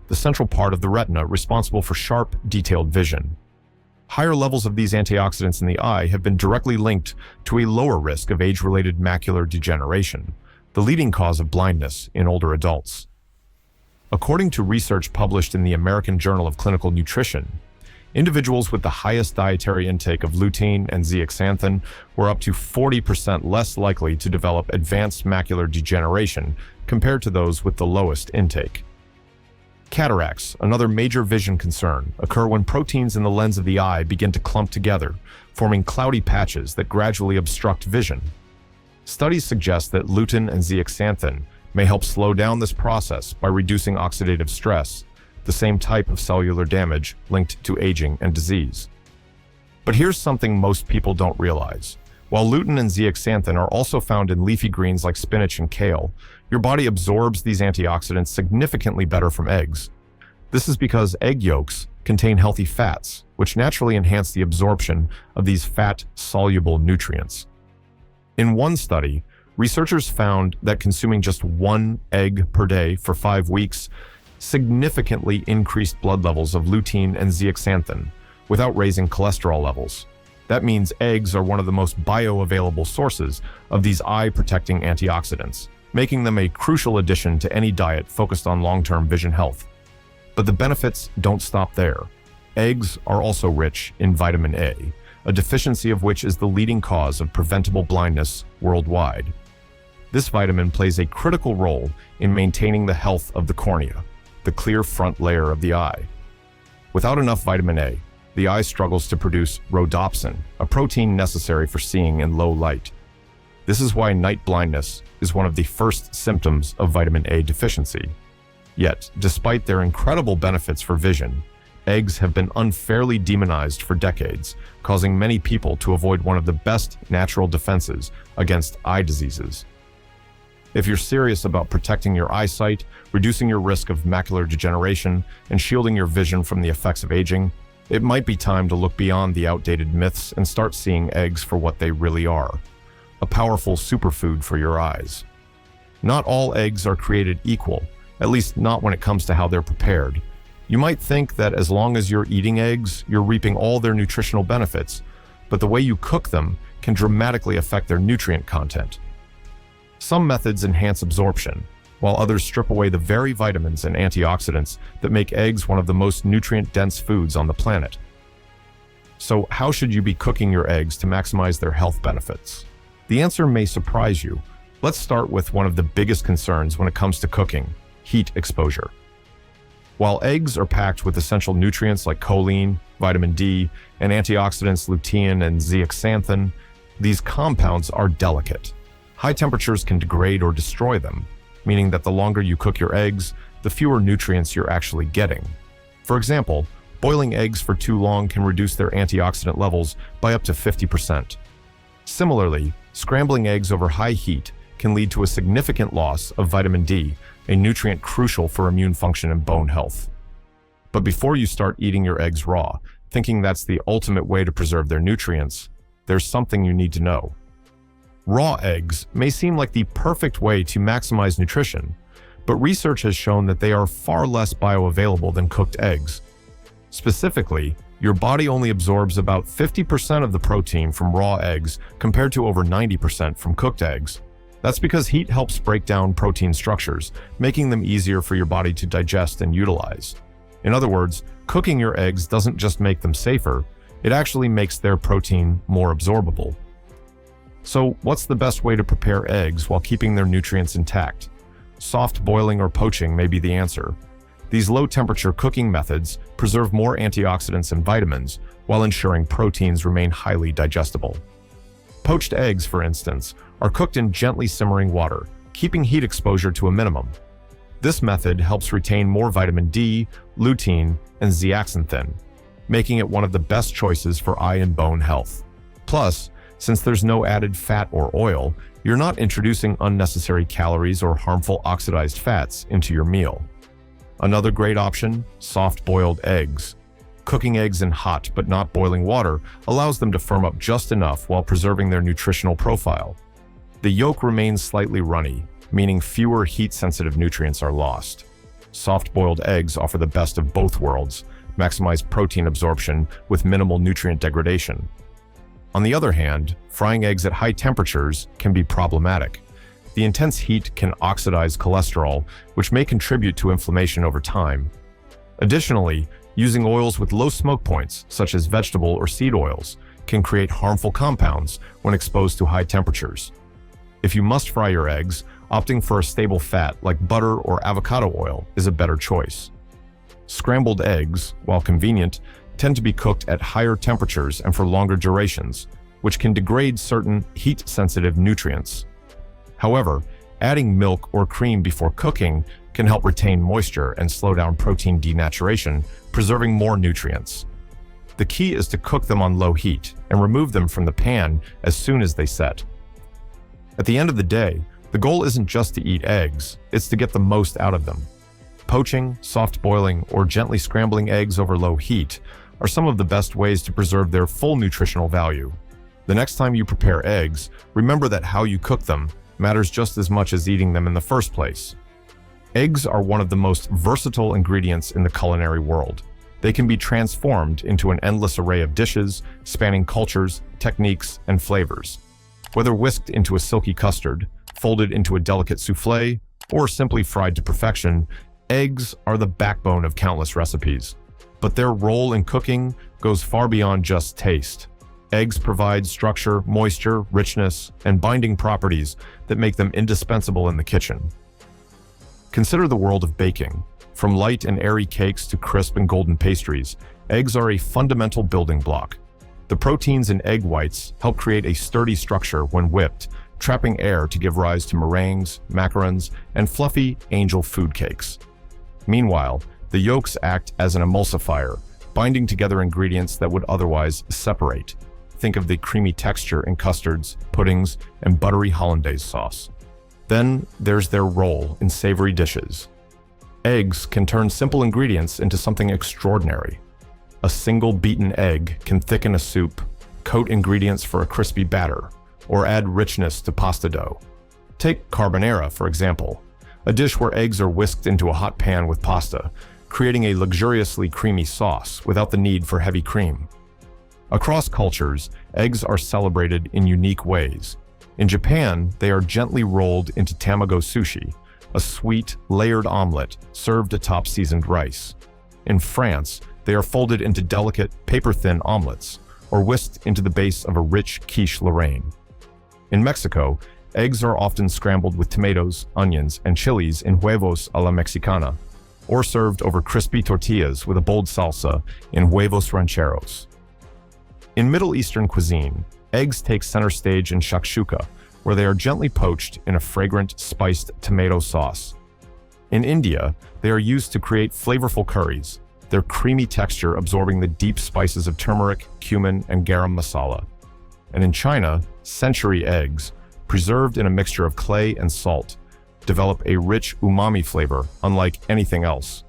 the central part of the retina responsible for sharp, detailed vision. Higher levels of these antioxidants in the eye have been directly linked to a lower risk of age-related macular degeneration, the leading cause of blindness in older adults. According to research published in the American Journal of Clinical Nutrition, individuals with the highest dietary intake of lutein and zeaxanthin were up to 40% less likely to develop advanced macular degeneration compared to those with the lowest intake. Cataracts, another major vision concern, occur when proteins in the lens of the eye begin to clump together, forming cloudy patches that gradually obstruct vision. Studies suggest that lutein and zeaxanthin may help slow down this process by reducing oxidative stress, the same type of cellular damage linked to aging and disease. But here's something most people don't realize. While lutein and zeaxanthin are also found in leafy greens like spinach and kale, your body absorbs these antioxidants significantly better from eggs. This is because egg yolks contain healthy fats, which naturally enhance the absorption of these fat-soluble nutrients. In one study, researchers found that consuming just one egg per day for 5 weeks significantly increased blood levels of lutein and zeaxanthin without raising cholesterol levels. That means eggs are one of the most bioavailable sources of these eye-protecting antioxidants, making them a crucial addition to any diet focused on long-term vision health. But the benefits don't stop there. Eggs are also rich in vitamin A deficiency of which is the leading cause of preventable blindness worldwide. This vitamin plays a critical role in maintaining the health of the cornea, the clear front layer of the eye. Without enough vitamin A, the eye struggles to produce rhodopsin, a protein necessary for seeing in low light. This is why night blindness is one of the first symptoms of vitamin A deficiency. Yet, despite their incredible benefits for vision, eggs have been unfairly demonized for decades, causing many people to avoid one of the best natural defenses against eye diseases. If you're serious about protecting your eyesight, reducing your risk of macular degeneration, and shielding your vision from the effects of aging, it might be time to look beyond the outdated myths and start seeing eggs for what they really are, a powerful superfood for your eyes. Not all eggs are created equal, at least not when it comes to how they're prepared. You might think that as long as you're eating eggs, you're reaping all their nutritional benefits, but the way you cook them can dramatically affect their nutrient content. Some methods enhance absorption, while others strip away the very vitamins and antioxidants that make eggs one of the most nutrient-dense foods on the planet. So how should you be cooking your eggs to maximize their health benefits? The answer may surprise you. Let's start with one of the biggest concerns when it comes to cooking: heat exposure. While eggs are packed with essential nutrients like choline, vitamin D, and antioxidants lutein and zeaxanthin, these compounds are delicate. High temperatures can degrade or destroy them, meaning that the longer you cook your eggs, the fewer nutrients you're actually getting. For example, boiling eggs for too long can reduce their antioxidant levels by up to 50%. Similarly, scrambling eggs over high heat can lead to a significant loss of vitamin D, a nutrient crucial for immune function and bone health. But before you start eating your eggs raw, thinking that's the ultimate way to preserve their nutrients, there's something you need to know. Raw eggs may seem like the perfect way to maximize nutrition, but research has shown that they are far less bioavailable than cooked eggs. Specifically, your body only absorbs about 50% of the protein from raw eggs compared to over 90% from cooked eggs. That's because heat helps break down protein structures, making them easier for your body to digest and utilize. In other words, cooking your eggs doesn't just make them safer, it actually makes their protein more absorbable. So, what's the best way to prepare eggs while keeping their nutrients intact? Soft boiling or poaching may be the answer. These low-temperature cooking methods preserve more antioxidants and vitamins while ensuring proteins remain highly digestible. Poached eggs, for instance, are cooked in gently simmering water, keeping heat exposure to a minimum. This method helps retain more vitamin D, lutein, and zeaxanthin, making it one of the best choices for eye and bone health. Plus, since there's no added fat or oil, you're not introducing unnecessary calories or harmful oxidized fats into your meal. Another great option: soft-boiled eggs. Cooking eggs in hot but not boiling water allows them to firm up just enough while preserving their nutritional profile. The yolk remains slightly runny, meaning fewer heat-sensitive nutrients are lost. Soft-boiled eggs offer the best of both worlds, maximize protein absorption with minimal nutrient degradation. On the other hand, frying eggs at high temperatures can be problematic. The intense heat can oxidize cholesterol, which may contribute to inflammation over time. Additionally, using oils with low smoke points, such as vegetable or seed oils, can create harmful compounds when exposed to high temperatures. If you must fry your eggs, opting for a stable fat like butter or avocado oil is a better choice. Scrambled eggs, while convenient, tend to be cooked at higher temperatures and for longer durations, which can degrade certain heat-sensitive nutrients. However, adding milk or cream before cooking can help retain moisture and slow down protein denaturation, preserving more nutrients. The key is to cook them on low heat and remove them from the pan as soon as they set. At the end of the day, the goal isn't just to eat eggs, it's to get the most out of them. Poaching, soft boiling, or gently scrambling eggs over low heat are some of the best ways to preserve their full nutritional value. The next time you prepare eggs, remember that how you cook them matters just as much as eating them in the first place. Eggs are one of the most versatile ingredients in the culinary world. They can be transformed into an endless array of dishes, spanning cultures, techniques, and flavors. Whether whisked into a silky custard, folded into a delicate souffle, or simply fried to perfection, eggs are the backbone of countless recipes. But their role in cooking goes far beyond just taste. Eggs provide structure, moisture, richness, and binding properties that make them indispensable in the kitchen. Consider the world of baking. From light and airy cakes to crisp and golden pastries, eggs are a fundamental building block. The proteins in egg whites help create a sturdy structure when whipped, trapping air to give rise to meringues, macarons, and fluffy angel food cakes. Meanwhile, the yolks act as an emulsifier, binding together ingredients that would otherwise separate. Think of the creamy texture in custards, puddings, and buttery hollandaise sauce. Then there's their role in savory dishes. Eggs can turn simple ingredients into something extraordinary. A single beaten egg can thicken a soup, coat ingredients for a crispy batter, or add richness to pasta dough. Take carbonara, for example, a dish where eggs are whisked into a hot pan with pasta, creating a luxuriously creamy sauce without the need for heavy cream. Across cultures, eggs are celebrated in unique ways. In Japan, they are gently rolled into tamago sushi, a sweet, layered omelet served atop seasoned rice. In France, they are folded into delicate, paper-thin omelets, or whisked into the base of a rich quiche Lorraine. In Mexico, eggs are often scrambled with tomatoes, onions, and chilies in huevos a la mexicana, or served over crispy tortillas with a bold salsa in huevos rancheros. In Middle Eastern cuisine, eggs take center stage in shakshuka, where they are gently poached in a fragrant, spiced tomato sauce. In India, they are used to create flavorful curries, their creamy texture absorbing the deep spices of turmeric, cumin, and garam masala. And in China, century eggs, preserved in a mixture of clay and salt, develop a rich umami flavor unlike anything else.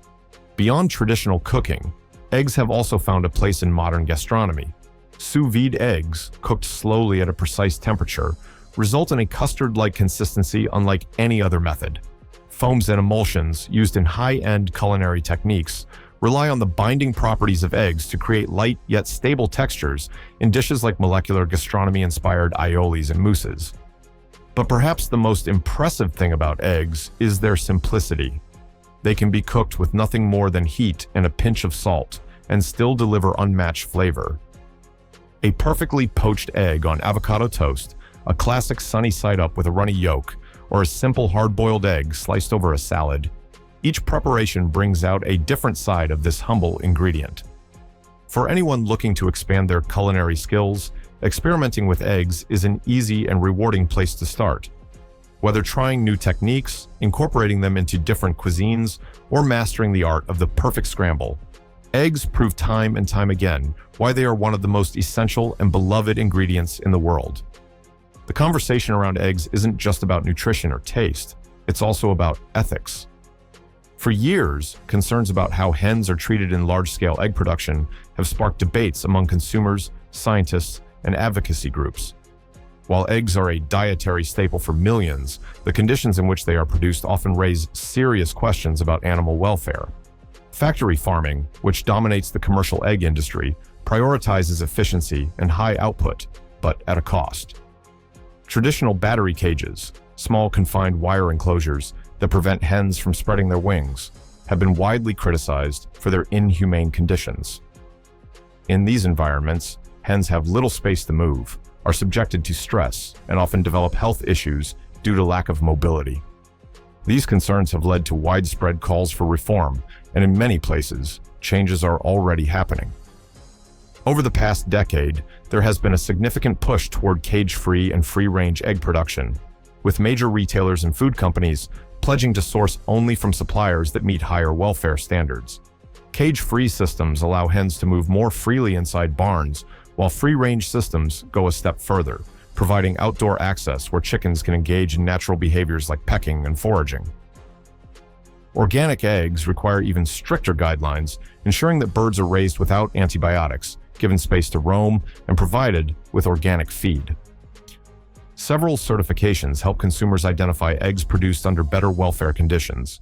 Beyond traditional cooking, eggs have also found a place in modern gastronomy. Sous vide eggs, cooked slowly at a precise temperature, result in a custard-like consistency unlike any other method. Foams and emulsions, used in high-end culinary techniques, rely on the binding properties of eggs to create light yet stable textures in dishes like molecular gastronomy-inspired aiolis and mousses. But perhaps the most impressive thing about eggs is their simplicity. They can be cooked with nothing more than heat and a pinch of salt, and still deliver unmatched flavor. A perfectly poached egg on avocado toast, a classic sunny side up with a runny yolk, or a simple hard-boiled egg sliced over a salad. Each preparation brings out a different side of this humble ingredient. For anyone looking to expand their culinary skills, experimenting with eggs is an easy and rewarding place to start. Whether trying new techniques, incorporating them into different cuisines, or mastering the art of the perfect scramble, eggs prove time and time again why they are one of the most essential and beloved ingredients in the world. The conversation around eggs isn't just about nutrition or taste, it's also about ethics. For years, concerns about how hens are treated in large-scale egg production have sparked debates among consumers, scientists, and advocacy groups. While eggs are a dietary staple for millions, the conditions in which they are produced often raise serious questions about animal welfare. Factory farming, which dominates the commercial egg industry, prioritizes efficiency and high output, but at a cost. Traditional battery cages, small confined wire enclosures that prevent hens from spreading their wings, have been widely criticized for their inhumane conditions. In these environments, hens have little space to move, are subjected to stress, and often develop health issues due to lack of mobility. These concerns have led to widespread calls for reform, and in many places, changes are already happening. Over the past decade, there has been a significant push toward cage-free and free-range egg production, with major retailers and food companies pledging to source only from suppliers that meet higher welfare standards. Cage-free systems allow hens to move more freely inside barns, while free-range systems go a step further, providing outdoor access where chickens can engage in natural behaviors like pecking and foraging. Organic eggs require even stricter guidelines, ensuring that birds are raised without antibiotics, given space to roam, and provided with organic feed. Several certifications help consumers identify eggs produced under better welfare conditions.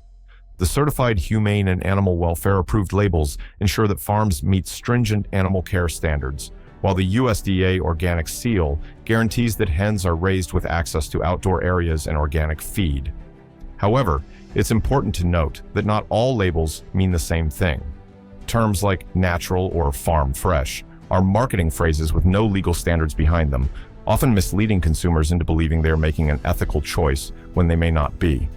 The Certified Humane and Animal Welfare Approved labels ensure that farms meet stringent animal care standards, while the USDA Organic Seal guarantees that hens are raised with access to outdoor areas and organic feed. However, it's important to note that not all labels mean the same thing. Terms like natural or farm fresh are marketing phrases with no legal standards behind them, often misleading consumers into believing they are making an ethical choice when they may not be.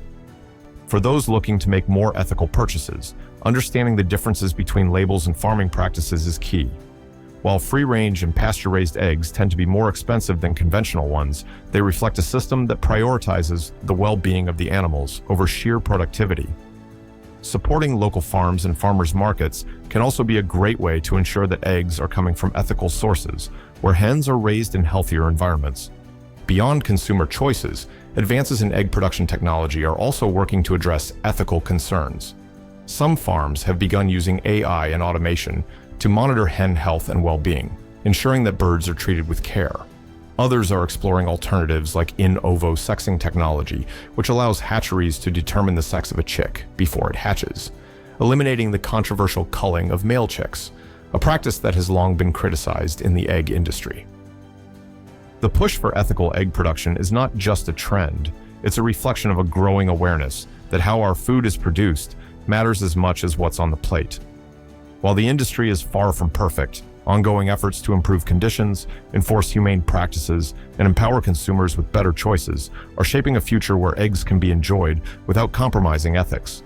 For those looking to make more ethical purchases, understanding the differences between labels and farming practices is key. While free-range and pasture-raised eggs tend to be more expensive than conventional ones, they reflect a system that prioritizes the well-being of the animals over sheer productivity. Supporting local farms and farmers markets can also be a great way to ensure that eggs are coming from ethical sources, where hens are raised in healthier environments. Beyond consumer choices, advances in egg production technology are also working to address ethical concerns. Some farms have begun using AI and automation to monitor hen health and well-being, ensuring that birds are treated with care. Others are exploring alternatives like in ovo sexing technology, which allows hatcheries to determine the sex of a chick before it hatches, eliminating the controversial culling of male chicks, a practice that has long been criticized in the egg industry. The push for ethical egg production is not just a trend, it's a reflection of a growing awareness that how our food is produced matters as much as what's on the plate. While the industry is far from perfect, ongoing efforts to improve conditions, enforce humane practices, and empower consumers with better choices are shaping a future where eggs can be enjoyed without compromising ethics.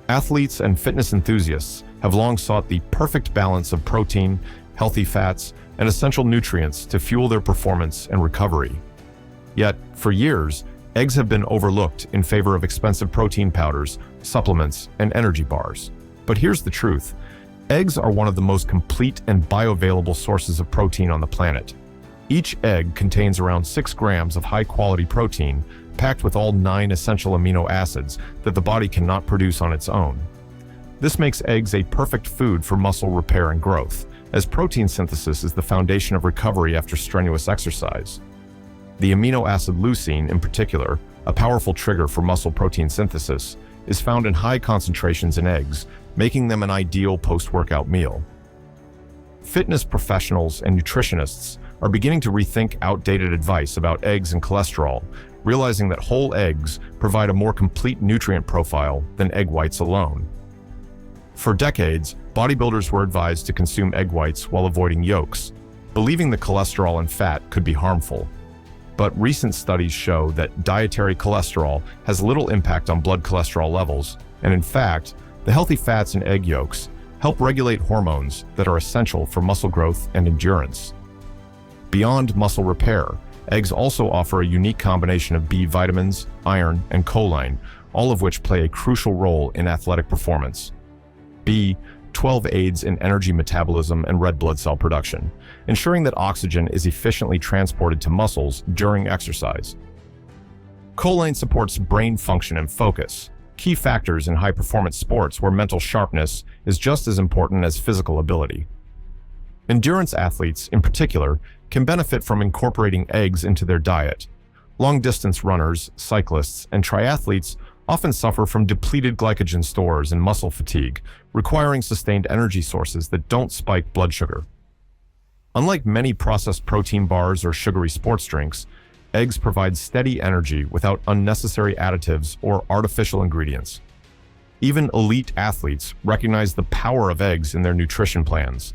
Athletes and fitness enthusiasts have long sought the perfect balance of protein, healthy fats, and essential nutrients to fuel their performance and recovery. Yet, for years, eggs have been overlooked in favor of expensive protein powders, supplements, and energy bars. But here's the truth. Eggs are one of the most complete and bioavailable sources of protein on the planet. Each egg contains around 6 grams of high-quality protein, packed with all 9 essential amino acids that the body cannot produce on its own. This makes eggs a perfect food for muscle repair and growth, as protein synthesis is the foundation of recovery after strenuous exercise. The amino acid leucine, in particular, a powerful trigger for muscle protein synthesis, is found in high concentrations in eggs, making them an ideal post-workout meal. Fitness professionals and nutritionists are beginning to rethink outdated advice about eggs and cholesterol, realizing that whole eggs provide a more complete nutrient profile than egg whites alone. For decades, bodybuilders were advised to consume egg whites while avoiding yolks, believing that cholesterol and fat could be harmful. But recent studies show that dietary cholesterol has little impact on blood cholesterol levels, and in fact, the healthy fats in egg yolks help regulate hormones that are essential for muscle growth and endurance. Beyond muscle repair, eggs also offer a unique combination of B vitamins, iron, and choline, all of which play a crucial role in athletic performance. B12 aids in energy metabolism and red blood cell production, ensuring that oxygen is efficiently transported to muscles during exercise. Choline supports brain function and focus, key factors in high-performance sports where mental sharpness is just as important as physical ability. Endurance athletes, in particular, can benefit from incorporating eggs into their diet. Long-distance runners, cyclists, and triathletes often suffer from depleted glycogen stores and muscle fatigue, requiring sustained energy sources that don't spike blood sugar. Unlike many processed protein bars or sugary sports drinks, eggs provide steady energy without unnecessary additives or artificial ingredients. Even elite athletes recognize the power of eggs in their nutrition plans.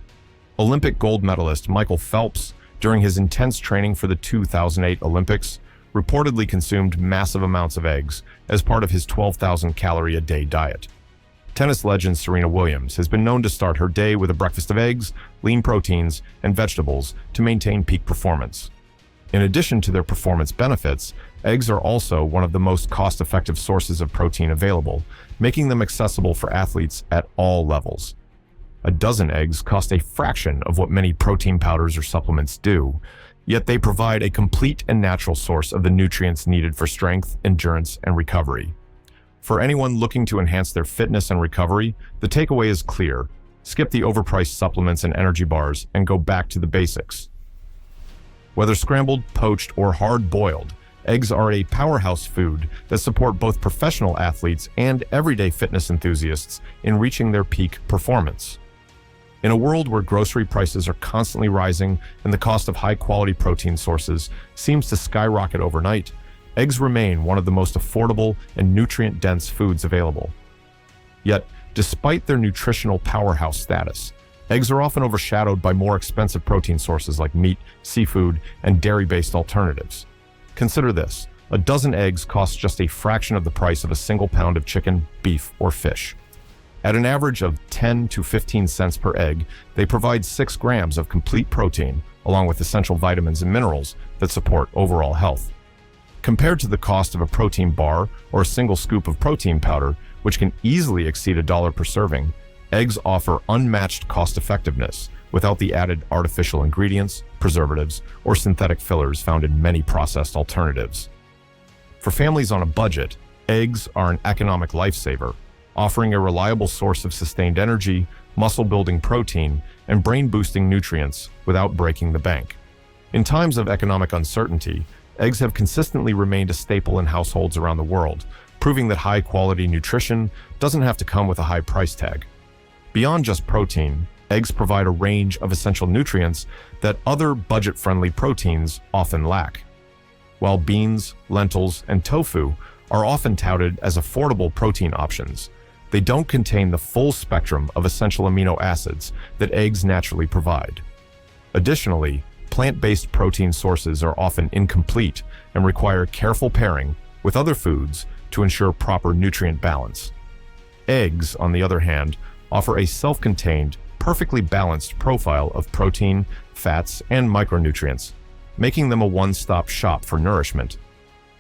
Olympic gold medalist Michael Phelps, during his intense training for the 2008 Olympics, reportedly consumed massive amounts of eggs as part of his 12,000-calorie-a-day diet. Tennis legend Serena Williams has been known to start her day with a breakfast of eggs, lean proteins, and vegetables to maintain peak performance. In addition to their performance benefits, eggs are also one of the most cost-effective sources of protein available, making them accessible for athletes at all levels. A dozen eggs cost a fraction of what many protein powders or supplements do, yet they provide a complete and natural source of the nutrients needed for strength, endurance, and recovery. For anyone looking to enhance their fitness and recovery, the takeaway is clear. Skip the overpriced supplements and energy bars and go back to the basics. Whether scrambled, poached, or hard-boiled, eggs are a powerhouse food that support both professional athletes and everyday fitness enthusiasts in reaching their peak performance. In a world where grocery prices are constantly rising and the cost of high-quality protein sources seems to skyrocket overnight, eggs remain one of the most affordable and nutrient-dense foods available. Yet, despite their nutritional powerhouse status, eggs are often overshadowed by more expensive protein sources like meat, seafood, and dairy-based alternatives. Consider this: a dozen eggs costs just a fraction of the price of a single pound of chicken, beef, or fish. At an average of 10 to 15 cents per egg, they provide 6 grams of complete protein, along with essential vitamins and minerals that support overall health. Compared to the cost of a protein bar or a single scoop of protein powder, which can easily exceed $1 per serving, eggs offer unmatched cost-effectiveness without the added artificial ingredients, preservatives, or synthetic fillers found in many processed alternatives. For families on a budget, eggs are an economic lifesaver, offering a reliable source of sustained energy, muscle-building protein, and brain-boosting nutrients without breaking the bank. In times of economic uncertainty, eggs have consistently remained a staple in households around the world, proving that high-quality nutrition doesn't have to come with a high price tag. Beyond just protein, eggs provide a range of essential nutrients that other budget-friendly proteins often lack. While beans, lentils, and tofu are often touted as affordable protein options, they don't contain the full spectrum of essential amino acids that eggs naturally provide. Additionally, plant-based protein sources are often incomplete and require careful pairing with other foods to ensure proper nutrient balance. Eggs, on the other hand, offer a self-contained, perfectly balanced profile of protein, fats, and micronutrients, making them a one-stop shop for nourishment.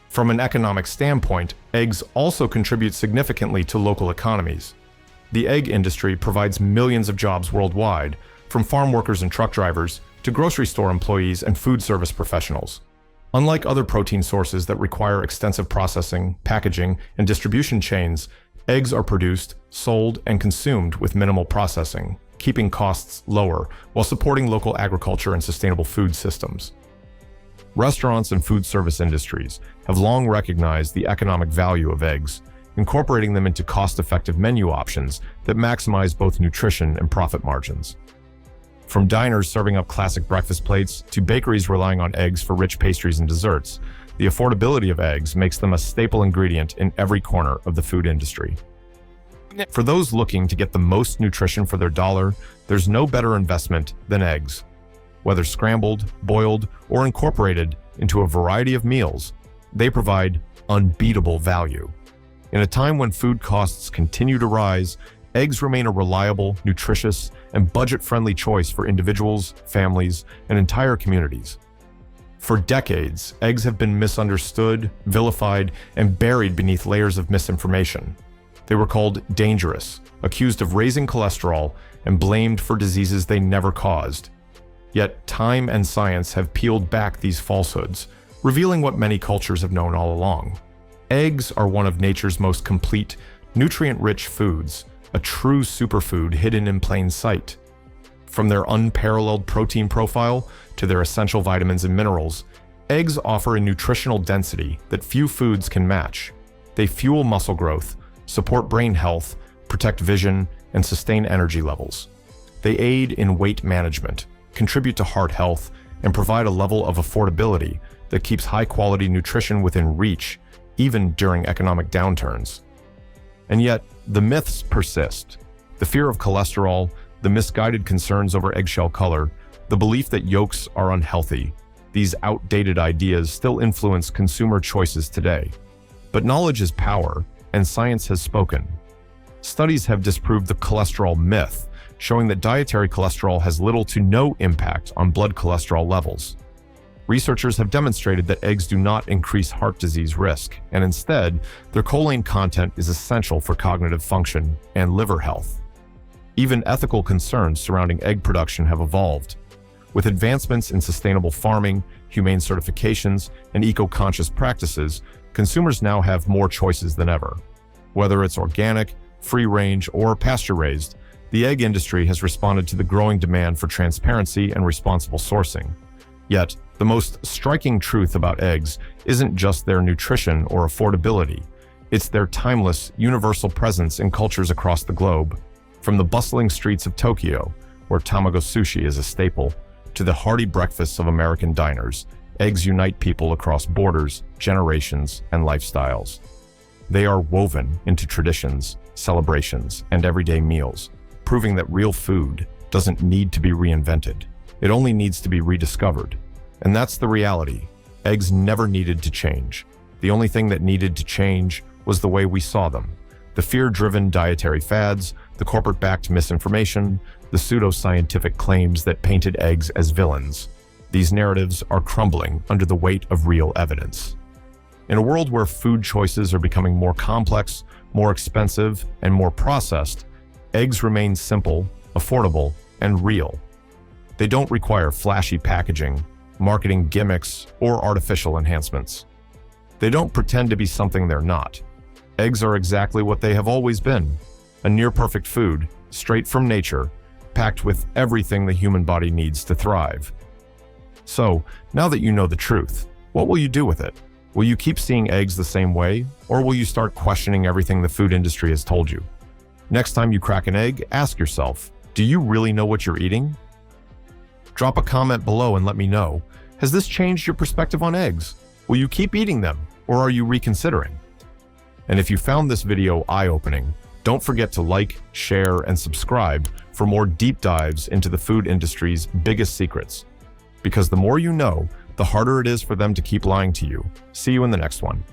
From an economic standpoint, eggs also contribute significantly to local economies. The egg industry provides millions of jobs worldwide, from farm workers and truck drivers to grocery store employees and food service professionals. Unlike other protein sources that require extensive processing, packaging, and distribution chains, eggs are produced, sold, and consumed with minimal processing, keeping costs lower while supporting local agriculture and sustainable food systems. Restaurants and food service industries have long recognized the economic value of eggs, incorporating them into cost-effective menu options that maximize both nutrition and profit margins. From diners serving up classic breakfast plates to bakeries relying on eggs for rich pastries and desserts, the affordability of eggs makes them a staple ingredient in every corner of the food industry. For those looking to get the most nutrition for their dollar, there's no better investment than eggs. Whether scrambled, boiled, or incorporated into a variety of meals, they provide unbeatable value. In a time when food costs continue to rise, eggs remain a reliable, nutritious, and budget-friendly choice for individuals, families, and entire communities. For decades, eggs have been misunderstood, vilified, and buried beneath layers of misinformation. They were called dangerous, accused of raising cholesterol, and blamed for diseases they never caused. Yet time and science have peeled back these falsehoods, revealing what many cultures have known all along. Eggs are one of nature's most complete, nutrient-rich foods, a true superfood hidden in plain sight. From their unparalleled protein profile to their essential vitamins and minerals, eggs offer a nutritional density that few foods can match. They fuel muscle growth, support brain health, protect vision, and sustain energy levels. They aid in weight management, contribute to heart health, and provide a level of affordability that keeps high-quality nutrition within reach, even during economic downturns. And yet, the myths persist. The fear of cholesterol, the misguided concerns over eggshell color, the belief that yolks are unhealthy. These outdated ideas still influence consumer choices today. But knowledge is power, and science has spoken. Studies have disproved the cholesterol myth, showing that dietary cholesterol has little to no impact on blood cholesterol levels. Researchers have demonstrated that eggs do not increase heart disease risk, and instead, their choline content is essential for cognitive function and liver health. Even ethical concerns surrounding egg production have evolved. With advancements in sustainable farming, humane certifications, and eco-conscious practices, consumers now have more choices than ever. Whether it's organic, free-range, or pasture-raised, the egg industry has responded to the growing demand for transparency and responsible sourcing. Yet, the most striking truth about eggs isn't just their nutrition or affordability. It's their timeless, universal presence in cultures across the globe. From the bustling streets of Tokyo, where tamago sushi is a staple, to the hearty breakfasts of American diners, eggs unite people across borders, generations, and lifestyles. They are woven into traditions, celebrations, and everyday meals, proving that real food doesn't need to be reinvented. It only needs to be rediscovered. And that's the reality. Eggs never needed to change. The only thing that needed to change was the way we saw them. The fear-driven dietary fads, the corporate-backed misinformation, the pseudo-scientific claims that painted eggs as villains. These narratives are crumbling under the weight of real evidence. In a world where food choices are becoming more complex, more expensive, and more processed, eggs remain simple, affordable, and real. They don't require flashy packaging, marketing gimmicks, or artificial enhancements. They don't pretend to be something they're not. Eggs are exactly what they have always been, a near-perfect food straight from nature, packed with everything the human body needs to thrive. So, now that you know the truth, what will you do with it? Will you keep seeing eggs the same way, or will you start questioning everything the food industry has told you? Next time you crack an egg, ask yourself, do you really know what you're eating? Drop a comment below and let me know. Has this changed your perspective on eggs? Will you keep eating them, or are you reconsidering? And if you found this video eye-opening, don't forget to like, share, and subscribe for more deep dives into the food industry's biggest secrets. Because the more you know, the harder it is for them to keep lying to you. See you in the next one.